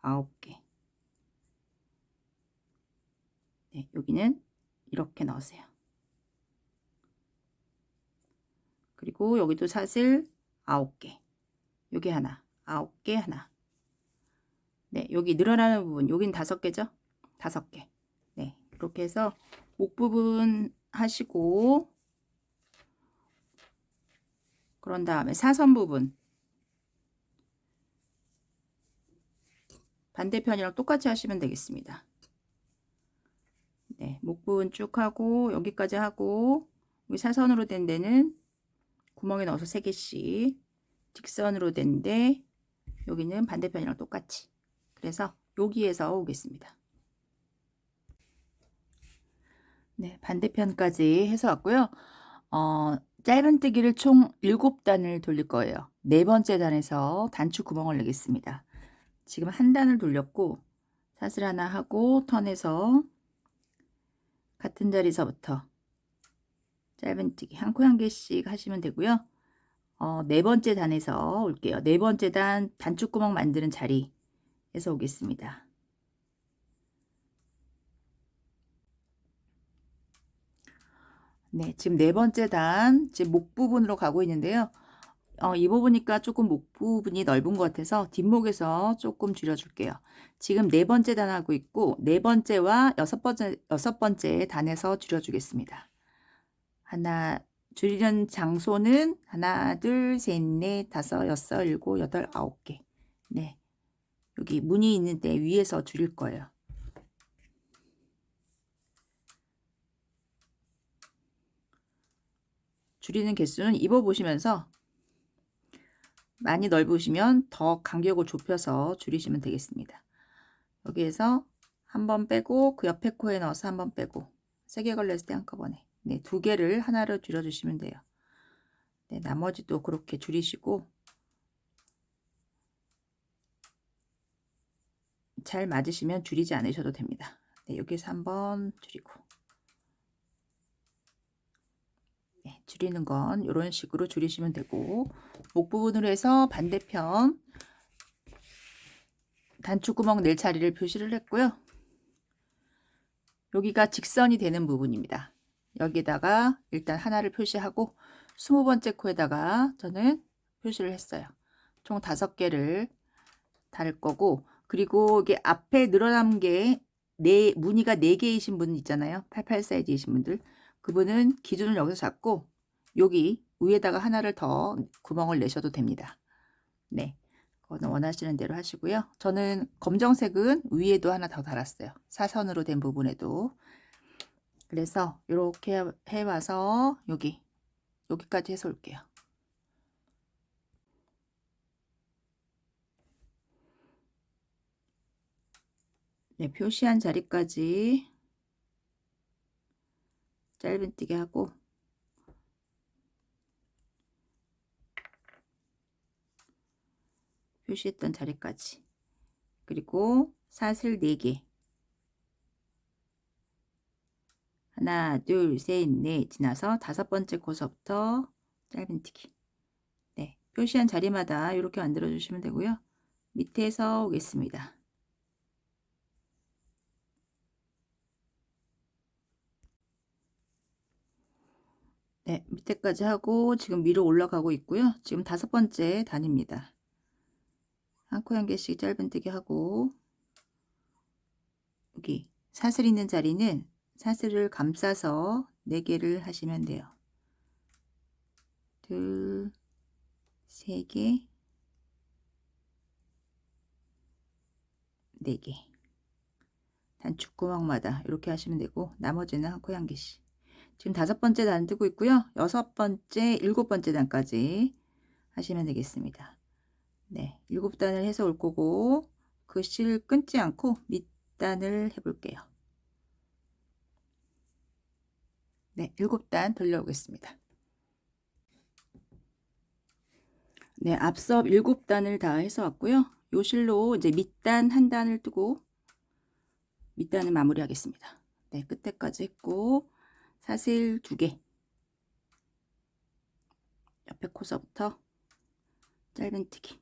9개. 네, 여기는 이렇게 넣으세요. 그리고 여기도 사슬 9개. 여기 하나, 9개 하나. 네, 여기 늘어나는 부분, 여긴 5개죠? 5개. 네, 이렇게 해서 목 부분 하시고, 그런 다음에 사선 부분. 반대편이랑 똑같이 하시면 되겠습니다. 네, 목 부분 쭉 하고, 여기까지 하고, 여기 사선으로 된 데는 구멍에 넣어서 3개씩, 직선으로 된 데, 여기는 반대편이랑 똑같이. 그래서 여기에서 오겠습니다. 네, 반대편까지 해서 왔고요. 짧은뜨기를 총 7단을 돌릴 거예요. 네 번째 단에서 단추 구멍을 내겠습니다. 지금 한 단을 돌렸고 사슬 하나 하고 턴해서 같은 자리서부터 짧은뜨기 한 코 한 개씩 하시면 되고요. 네 번째 단에서 올게요. 네 번째 단 단추 구멍 만드는 자리에서 오겠습니다. 네, 지금 네 번째 단, 지금 목 부분으로 가고 있는데요. 입어보니까 조금 목 부분이 넓은 것 같아서 뒷목에서 조금 줄여줄게요. 지금 네 번째 단 하고 있고, 네 번째와 여섯 번째 단에서 줄여주겠습니다. 하나, 줄이는 장소는 하나, 둘, 셋, 넷, 다섯, 여섯, 일곱, 여덟, 아홉 개. 네. 여기 무늬 있는데 위에서 줄일 거예요. 줄이는 개수는 입어보시면서 많이 넓으시면 더 간격을 좁혀서 줄이시면 되겠습니다. 여기에서 한 번 빼고 그 옆에 코에 넣어서 한 번 빼고 3개 걸렸을 때 한꺼번에 네, 2개를 하나로 줄여주시면 돼요. 네, 나머지도 그렇게 줄이시고 잘 맞으시면 줄이지 않으셔도 됩니다. 네, 여기서 한번 줄이고 네, 줄이는 건 이런 식으로 줄이시면 되고 목 부분으로 해서 반대편 단추구멍 낼 자리를 표시를 했고요. 여기가 직선이 되는 부분입니다. 여기다가 일단 하나를 표시하고 20번째 코에다가 저는 표시를 했어요. 총 5개를 달 거고 그리고 이게 앞에 늘어난 게 무늬가 4개이신 분 있잖아요. 88 사이즈이신 분들. 그분은 기준을 여기서 잡고 여기 위에다가 하나를 더 구멍을 내셔도 됩니다. 네. 그거는 원하시는 대로 하시고요. 저는 검정색은 위에도 하나 더 달았어요. 사선으로 된 부분에도. 그래서 이렇게 해와서 여기까지 해서 올게요. 네, 표시한 자리까지 짧은뜨기 하고 표시했던 자리까지 그리고 사슬 4개 하나 둘 셋 넷 지나서 5번째 코서부터 짧은뜨기 네, 표시한 자리마다 이렇게 만들어 주시면 되고요. 밑에서 오겠습니다. 네, 밑에까지 하고 지금 위로 올라가고 있고요. 지금 5번째 단입니다. 한 코 한 개씩 짧은뜨기 하고 여기 사슬 있는 자리는 사슬을 감싸서 4개를 하시면 돼요. 둘, 3개, 4개. 단축구멍마다 이렇게 하시면 되고 나머지는 한 코에 한 개씩. 지금 5번째 단 뜨고 있고요. 6번째, 7번째 단까지 하시면 되겠습니다. 네, 7단을 해서 올 거고 그 실 끊지 않고 밑단을 해볼게요. 네, 7단 돌려오겠습니다. 네, 앞서 7단을 다 해서 왔고요. 요 실로 이제 밑단 한 단을 뜨고 밑단을 마무리하겠습니다. 네, 끝에까지 했고 사슬 2개 옆에 코서부터 짧은뜨기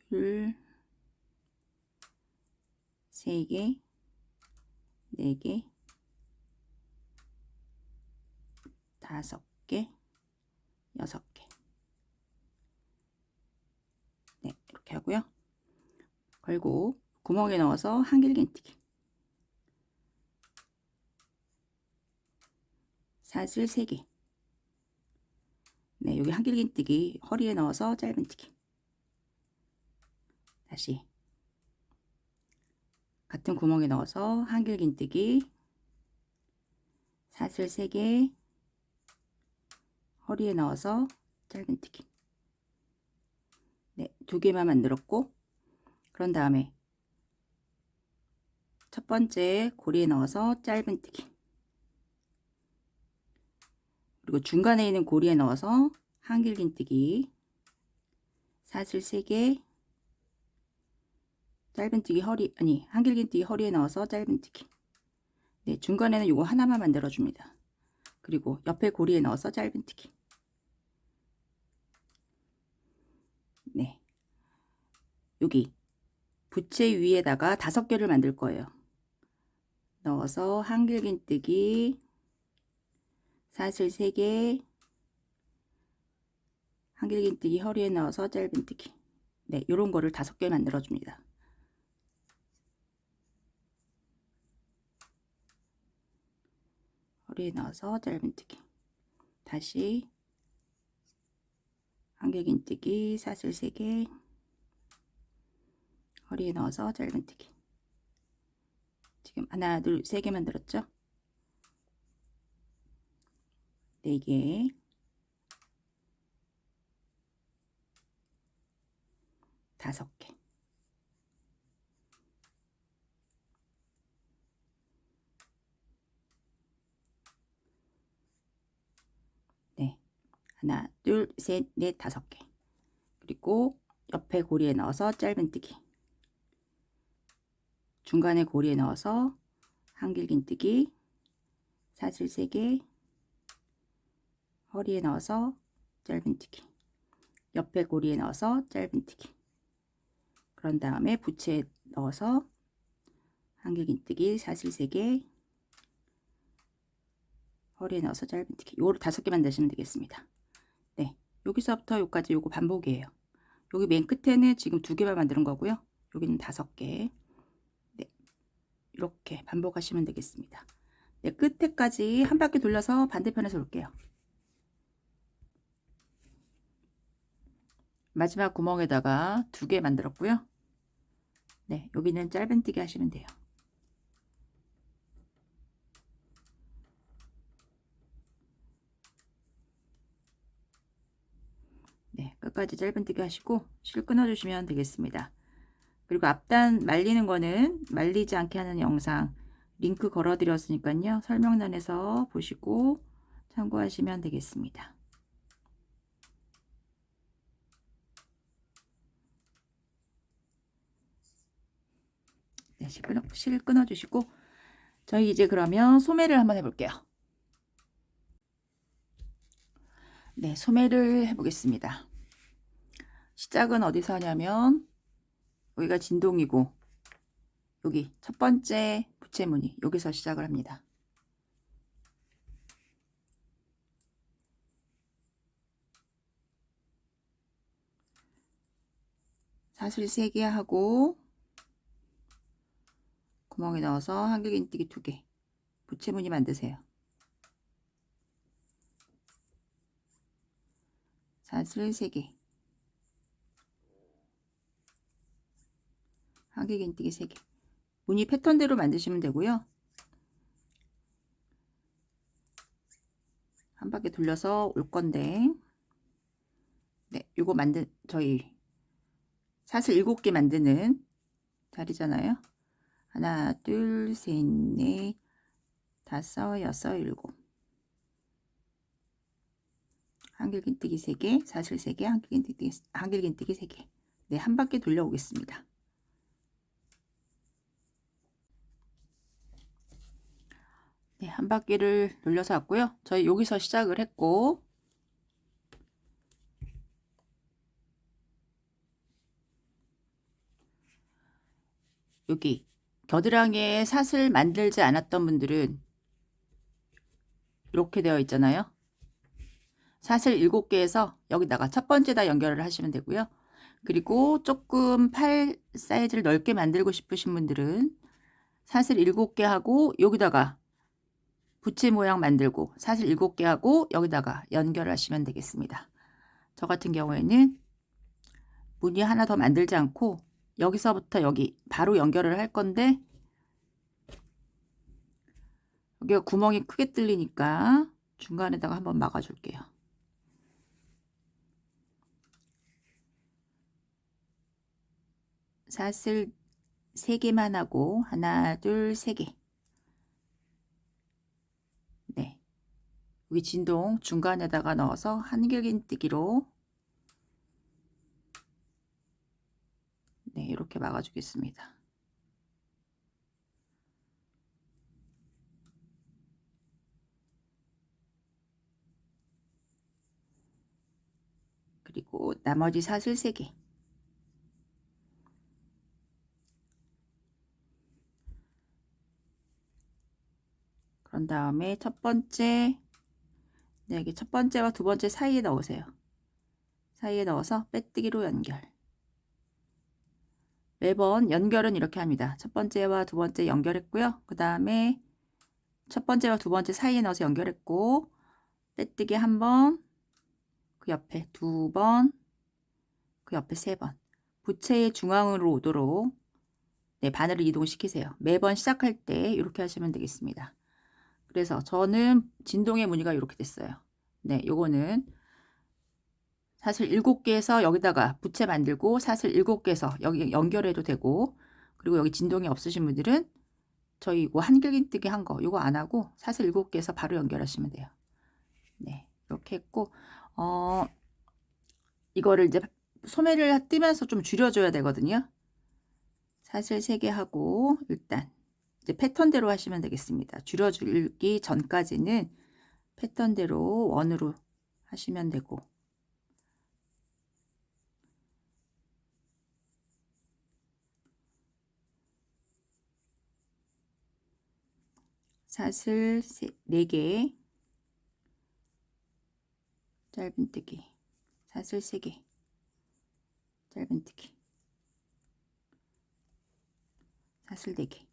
둘, 3개, 4개, 5개, 6개. 네, 이렇게 하고요. 걸고 구멍에 넣어서 한길긴뜨기. 사슬 3개. 네, 여기 한길긴뜨기 허리에 넣어서 짧은뜨기. 다시 같은 구멍에 넣어서 한길긴뜨기. 사슬 3개. 허리에 넣어서 짧은뜨기. 네, 2개만 만들었고 그런 다음에 첫 번째 고리에 넣어서 짧은뜨기 그리고 중간에 있는 고리에 넣어서 한길긴뜨기 사슬 3개 짧은뜨기 한길긴뜨기 허리에 넣어서 짧은뜨기 네, 중간에는 이거 하나만 만들어 줍니다. 그리고 옆에 고리에 넣어서 짧은뜨기 네, 여기 부채 위에다가 5개를 만들 거예요. 넣어서 한길긴뜨기 사슬 3개 한길긴뜨기 허리에 넣어서 짧은뜨기 네, 요런 거를 5개 만들어 줍니다. 허리에 넣어서 짧은뜨기, 다시 한길긴뜨기 사슬 3개, 허리에 넣어서 짧은뜨기. 지금 하나, 둘, 3개 만들었죠? 4개, 5개. 네, 하나, 둘, 셋, 넷, 5개. 그리고 옆에 고리에 넣어서 짧은뜨기, 중간에 고리에 넣어서 한길긴뜨기 사슬 3개, 허리에 넣어서 짧은뜨기, 옆에 고리에 넣어서 짧은뜨기. 그런 다음에 부채에 넣어서 한길긴뜨기 사슬 3개, 허리에 넣어서 짧은뜨기. 요거를 5개 만드시면 되겠습니다. 네, 여기서부터 여기까지 요거 반복이에요. 여기 맨 끝에는 지금 2개만 만드는 거고요. 여기는 5개. 네, 이렇게 반복하시면 되겠습니다. 네, 끝에까지 한 바퀴 돌려서 반대편에서 올게요. 마지막 구멍에다가 2개 만들었고요. 네, 여기는 짧은뜨기 하시면 돼요. 네, 끝까지 짧은뜨기 하시고 실 끊어주시면 되겠습니다. 그리고 앞단 말리는 거는 말리지 않게 하는 영상 링크 걸어 드렸으니까요. 설명란에서 보시고 참고하시면 되겠습니다. 네, 실 끊어 주시고 저희 이제 그러면 소매를 한번 해볼게요. 네, 소매를 해보겠습니다. 시작은 어디서 하냐면 여기가 진동이고 여기 첫 번째 부채무늬 여기서 시작을 합니다. 사슬 3개 하고 구멍에 넣어서 한길긴뜨기 2개, 부채무늬 만드세요. 사슬 3개, 한길긴뜨기 3개. 무늬 패턴대로 만드시면 되고요. 한 바퀴 돌려서 올 건데, 네, 요거 저희 사슬 7개 만드는 자리잖아요. 하나, 둘, 셋, 넷, 5, 6, 7. 한길긴뜨기 3개, 사슬 3개, 한길긴뜨기 3개. 네, 한 바퀴 돌려오겠습니다. 네, 한 바퀴를 돌려서 왔고요. 저희 여기서 시작을 했고, 여기 겨드랑이에 사슬 만들지 않았던 분들은 이렇게 되어 있잖아요. 사슬 7개에서 여기다가 첫 번째다 연결을 하시면 되고요. 그리고 조금 팔 사이즈를 넓게 만들고 싶으신 분들은 사슬 7개 하고 여기다가 부채 모양 만들고 사슬 7개 하고 여기다가 연결하시면 되겠습니다. 저 같은 경우에는 무늬 하나 더 만들지 않고 여기서부터 여기 바로 연결을 할 건데 여기가 구멍이 크게 뚫리니까 중간에다가 한번 막아 줄게요. 사슬 3개만 하고 하나, 둘, 3개. 네, 여기 진동 중간에다가 넣어서 한길긴뜨기로 네, 이렇게 막아 주겠습니다. 그리고 나머지 사슬 3개. 그런 다음에 첫 번째, 네, 여기 첫 번째와 두 번째 사이에 넣으세요. 사이에 넣어서 빼뜨기로 연결. 매번 연결은 이렇게 합니다. 첫 번째와 두 번째 연결했고요. 그 다음에 첫 번째와 두 번째 사이에 넣어서 연결했고, 빼뜨기 한 번, 그 옆에 두 번, 그 옆에 세 번. 부채의 중앙으로 오도록 네, 바늘을 이동시키세요. 매번 시작할 때 이렇게 하시면 되겠습니다. 그래서 저는 진동의 무늬가 이렇게 됐어요. 네, 요거는 사실 7개에서 여기다가 부채 만들고 사슬 7개에서 여기 연결해도 되고, 그리고 여기 진동이 없으신 분들은 저희 이거 한길긴뜨기 한 거 이거 안 하고 사슬 7개에서 바로 연결하시면 돼요. 네, 이렇게 했고 이거를 이제 소매를 뜨면서 좀 줄여줘야 되거든요. 사슬 3개 하고 일단 이제 패턴대로 하시면 되겠습니다. 줄여주기 전까지는 패턴대로 원으로 하시면 되고, 사슬 4개, 짧은뜨기, 사슬 3개, 짧은뜨기, 사슬 4개.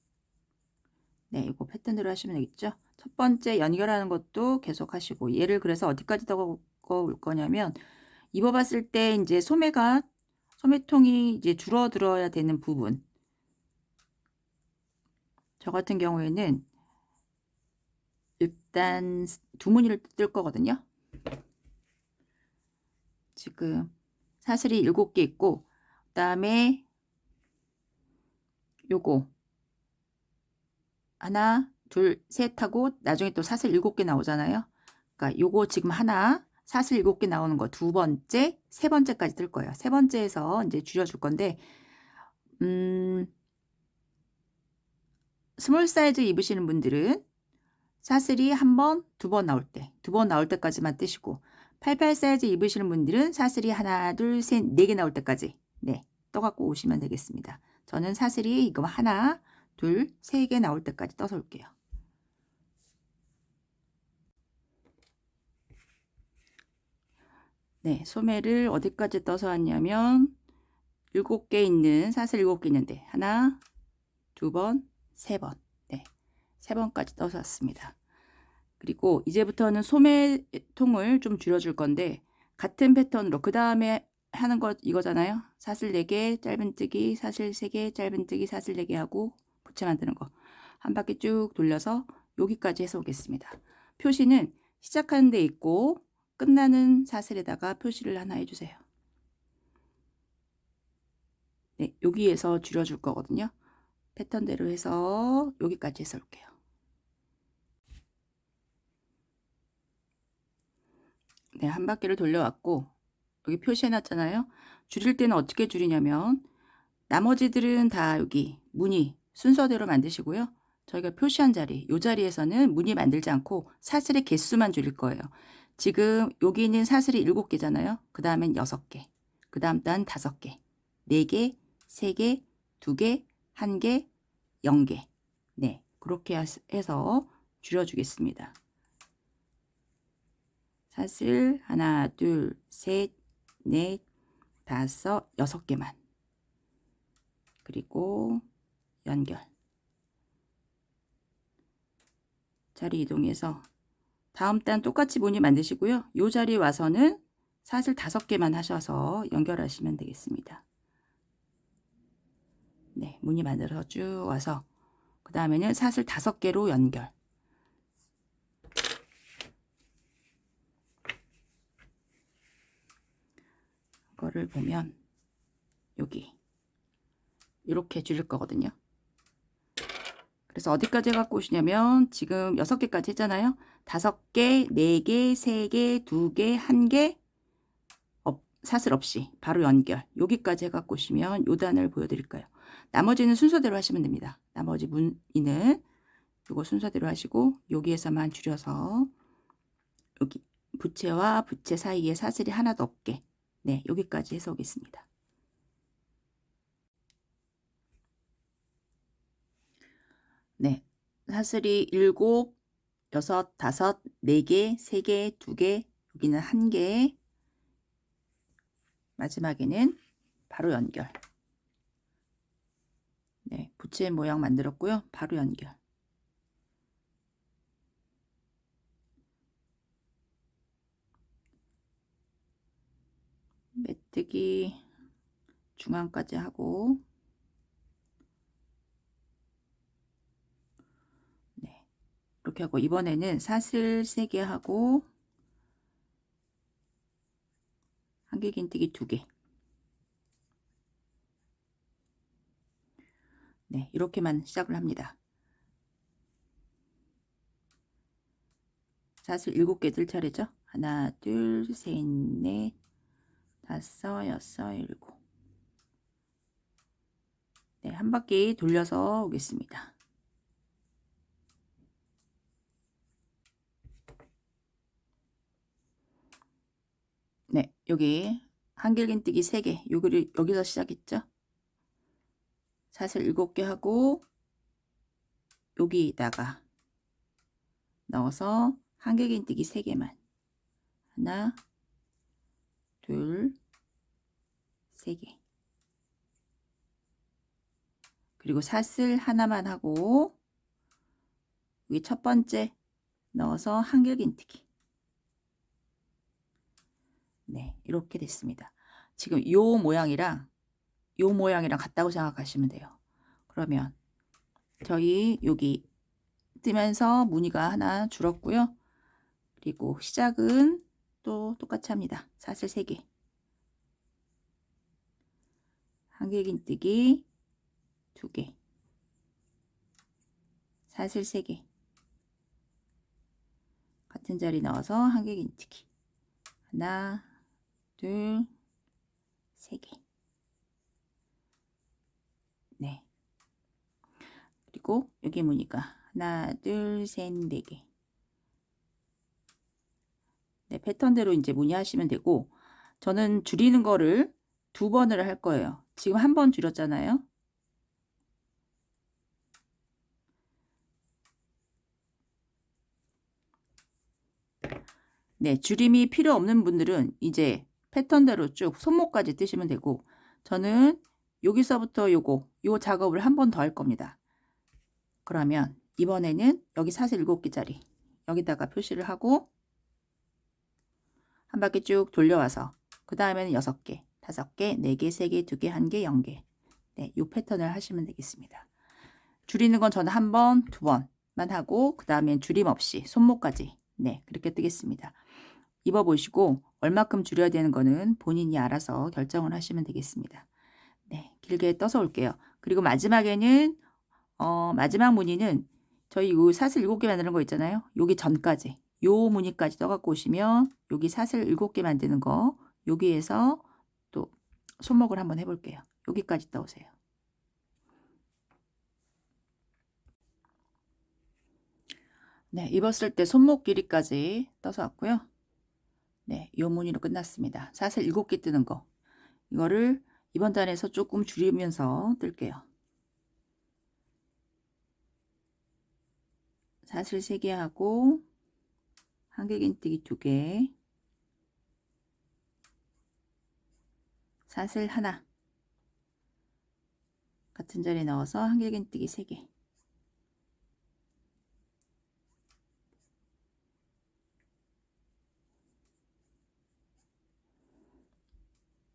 네, 이거 패턴대로 하시면 되겠죠. 첫 번째 연결하는 것도 계속 하시고, 얘를 그래서 어디까지 더 올 거냐면, 입어봤을 때 이제 소매통이 이제 줄어들어야 되는 부분. 저 같은 경우에는 일단 두 무늬를 뜰 거거든요. 지금 사슬이 7개 있고, 그 다음에 요거 하나, 둘, 셋 하고 나중에 또 사슬 7개 나오잖아요. 그러니까 요거 지금 하나, 사슬 7개 나오는 거 두 번째, 세 번째까지 뜰 거예요. 세 번째에서 이제 줄여줄 건데, 스몰 사이즈 입으시는 분들은 사슬이 한 번, 두 번 나올 때, 두 번 나올 때까지만 뜨시고, 88 사이즈 입으시는 분들은 사슬이 하나, 둘, 셋, 4개 나올 때까지 네, 떠갖고 오시면 되겠습니다. 저는 사슬이 이거 하나, 둘, 3개 나올 때까지 떠서 올게요. 네, 소매를 어디까지 떠서 왔냐면 7개 있는 사슬 7개 있는데 하나, 두 번, 세 번. 네, 세 번까지 떠서 왔습니다. 그리고 이제부터는 소매통을 좀 줄여줄 건데 같은 패턴으로 그 다음에 하는 거 이거잖아요. 사슬 4개, 짧은뜨기, 사슬 3개, 짧은뜨기, 사슬 4개 하고 부채 만드는 거. 한 바퀴 쭉 돌려서 여기까지 해서 오겠습니다. 표시는 시작하는 데 있고 끝나는 사슬에다가 표시를 하나 해주세요. 네, 여기에서 줄여줄 거거든요. 패턴대로 해서 여기까지 해서 올게요. 네, 한 바퀴를 돌려왔고 여기 표시해 놨잖아요. 줄일 때는 어떻게 줄이냐면 나머지들은 다 여기 무늬 순서대로 만드시고요. 저희가 표시한 자리, 이 자리에서는 무늬 만들지 않고 사슬의 개수만 줄일 거예요. 지금 여기 있는 사슬이 7개잖아요. 그 다음엔 6개, 그 다음 단 5개, 4개, 3개, 2개, 1개, 0개. 네, 그렇게 해서 줄여주겠습니다. 사슬 하나, 둘, 셋, 넷, 다섯, 6개만. 그리고 연결. 자리 이동해서 다음 단 똑같이 무늬 만드시고요. 이 자리에 와서는 사슬 5개만 하셔서 연결하시면 되겠습니다. 네, 무늬 만들어서 쭉 와서 그 다음에는 사슬 5개로 연결. 거를 보면 여기 이렇게 줄일 거거든요. 그래서 어디까지 갖고 오시냐면 지금 6개까지 했잖아요. 5개, 4개, 3개, 2개, 1개 사슬 없이 바로 연결. 여기까지 해갖고 오시면 요 단을 보여드릴까요? 나머지는 순서대로 하시면 됩니다. 나머지 무늬는 요거 순서대로 하시고 여기에서만 줄여서 여기 부채와 부채 사이에 사슬이 하나도 없게 네, 여기까지 해서 오겠습니다. 네, 사슬이 7, 6, 5, 4개, 3개, 2개, 여기는 1개, 마지막에는 바로 연결. 네, 부채 모양 만들었고요. 바로 연결. 메뜨기 중앙까지 하고, 네, 이렇게 하고 이번에는 사슬 3개 하고 한길긴뜨기 2개. 네, 이렇게만 시작을 합니다. 사슬 7개 뜰 차례죠. 하나, 둘, 셋, 넷, 다섯, 여섯, 일곱. 네, 한 바퀴 돌려서 오겠습니다. 네, 여기 한길긴뜨기 3개, 여기서 시작했죠. 사슬 7개 하고 여기다가 넣어서 한길긴뜨기 3개만. 하나, 둘, 3개. 그리고 사슬 하나만 하고 여기 첫 번째 넣어서 한길긴뜨기. 네, 이렇게 됐습니다. 지금 요 모양이랑 같다고 생각하시면 돼요. 그러면 저희 여기 뜨면서 무늬가 하나 줄었고요. 그리고 시작은 또 똑같이 합니다. 사슬 3개. 한길긴뜨기 2개. 사슬 3개. 같은 자리 넣어서 한길긴뜨기. 하나, 둘, 3개. 네. 그리고 여기 무늬가 하나, 둘, 셋, 4개. 네, 패턴대로 이제 무늬하시면 되고, 저는 줄이는 거를 2번을 할 거예요. 지금 한 번 줄였잖아요. 네, 줄임이 필요 없는 분들은 이제 패턴대로 쭉 손목까지 뜨시면 되고, 저는 여기서부터 요 작업을 한 번 더 할 겁니다. 그러면 이번에는 여기 사슬 7개짜리 여기다가 표시를 하고 한 바퀴 쭉 돌려와서 그 다음에는 6개, 5개, 4개, 3개, 2개, 1개, 0개. 네, 이 패턴을 하시면 되겠습니다. 줄이는 건 저는 한 번, 2번만 하고 그 다음엔 줄임 없이 손목까지 네, 그렇게 뜨겠습니다. 입어보시고 얼마큼 줄여야 되는 거는 본인이 알아서 결정을 하시면 되겠습니다. 네, 길게 떠서 올게요. 그리고 마지막에는 마지막 무늬는 저희 요 사슬 7개 만드는 거 있잖아요. 여기 전까지 요 무늬까지 떠갖고 오시면 여기 사슬 7개 만드는 거 여기에서 또 손목을 한번 해볼게요. 여기까지 떠오세요. 네, 입었을 때 손목 길이까지 떠서 왔고요. 네, 요 무늬로 끝났습니다. 사슬 7개 뜨는 거 이거를 이번 단에서 조금 줄이면서 뜰게요. 사슬 3개 하고 한길긴뜨기 2개, 사슬 하나, 같은 자리에 넣어서 한길긴뜨기 3개.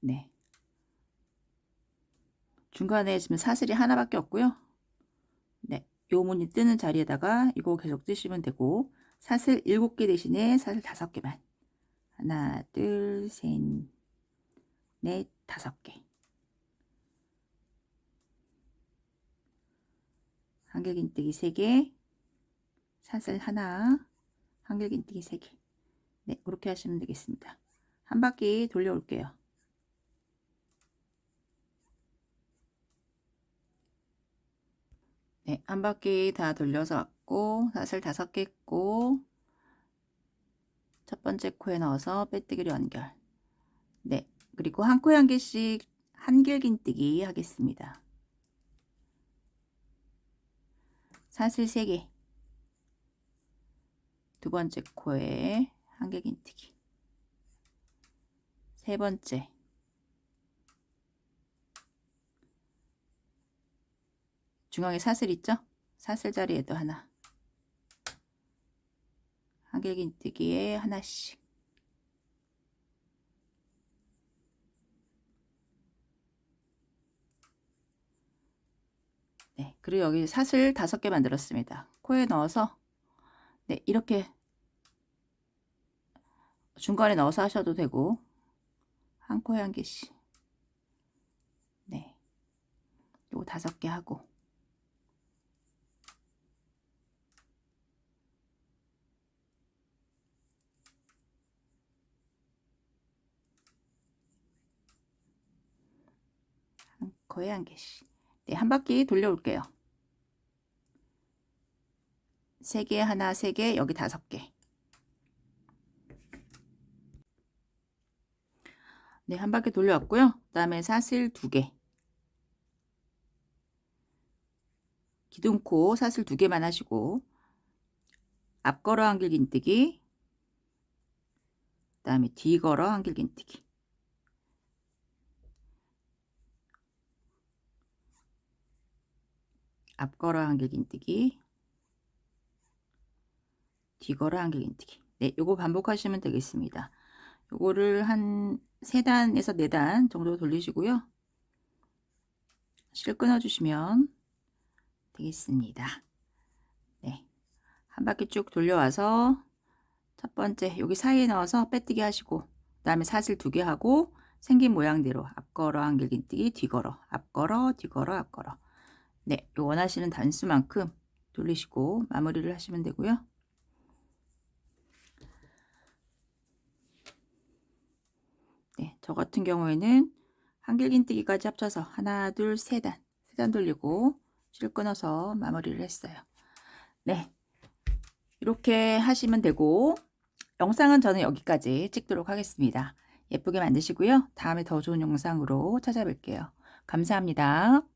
네. 중간에 지금 사슬이 하나밖에 없고요. 네. 요 무늬 뜨는 자리에다가 이거 계속 뜨시면 되고, 사슬 7개 대신에 사슬 5개만. 하나, 둘, 셋, 넷, 5개. 한길긴뜨기 3개, 사슬 하나, 한길긴뜨기 3개. 네, 그렇게 하시면 되겠습니다. 한 바퀴 돌려올게요. 네, 한 바퀴 다 돌려서 왔고 사슬 5개 했고 첫 번째 코에 넣어서 빼뜨기로 연결. 네, 그리고 한 코에 한 개씩 한길긴뜨기 하겠습니다. 사슬 3개, 두 번째 코에 한길긴뜨기, 세 번째, 중앙에 사슬 있죠? 사슬 자리에도 하나, 한길긴뜨기에 하나씩, 그리고 여기 사슬 5개 만들었습니다. 코에 넣어서 네, 이렇게 중간에 넣어서 하셔도 되고 한 코에 한 개씩 네, 요거 5개 하고 한 코에 한 개씩 네, 한 바퀴 돌려올게요. 3개 하나 3개 여기 5개 네, 한 바퀴 돌려왔고요. 그 다음에 사슬 2개 기둥코 사슬 2개만 하시고 앞걸어 한길긴뜨기 그 다음에 뒤걸어 한길긴뜨기 앞걸어 한길긴뜨기 뒤걸어 한길긴뜨기 네, 요거 반복하시면 되겠습니다. 요거를 한 3단에서 4단 정도 돌리시고요. 실 끊어주시면 되겠습니다. 네, 한 바퀴 쭉 돌려와서 첫 번째 여기 사이에 넣어서 빼뜨기 하시고 그 다음에 사슬 2개 하고 생긴 모양대로 앞걸어 한길긴뜨기 뒤걸어 앞걸어 뒤걸어 앞걸어 네, 원하시는 단수만큼 돌리시고 마무리를 하시면 되고요. 네, 저 같은 경우에는 한길긴뜨기까지 합쳐서 하나 둘 3단 돌리고 실 끊어서 마무리를 했어요. 네, 이렇게 하시면 되고 영상은 저는 여기까지 찍도록 하겠습니다. 예쁘게 만드시고요. 다음에 더 좋은 영상으로 찾아뵐게요. 감사합니다.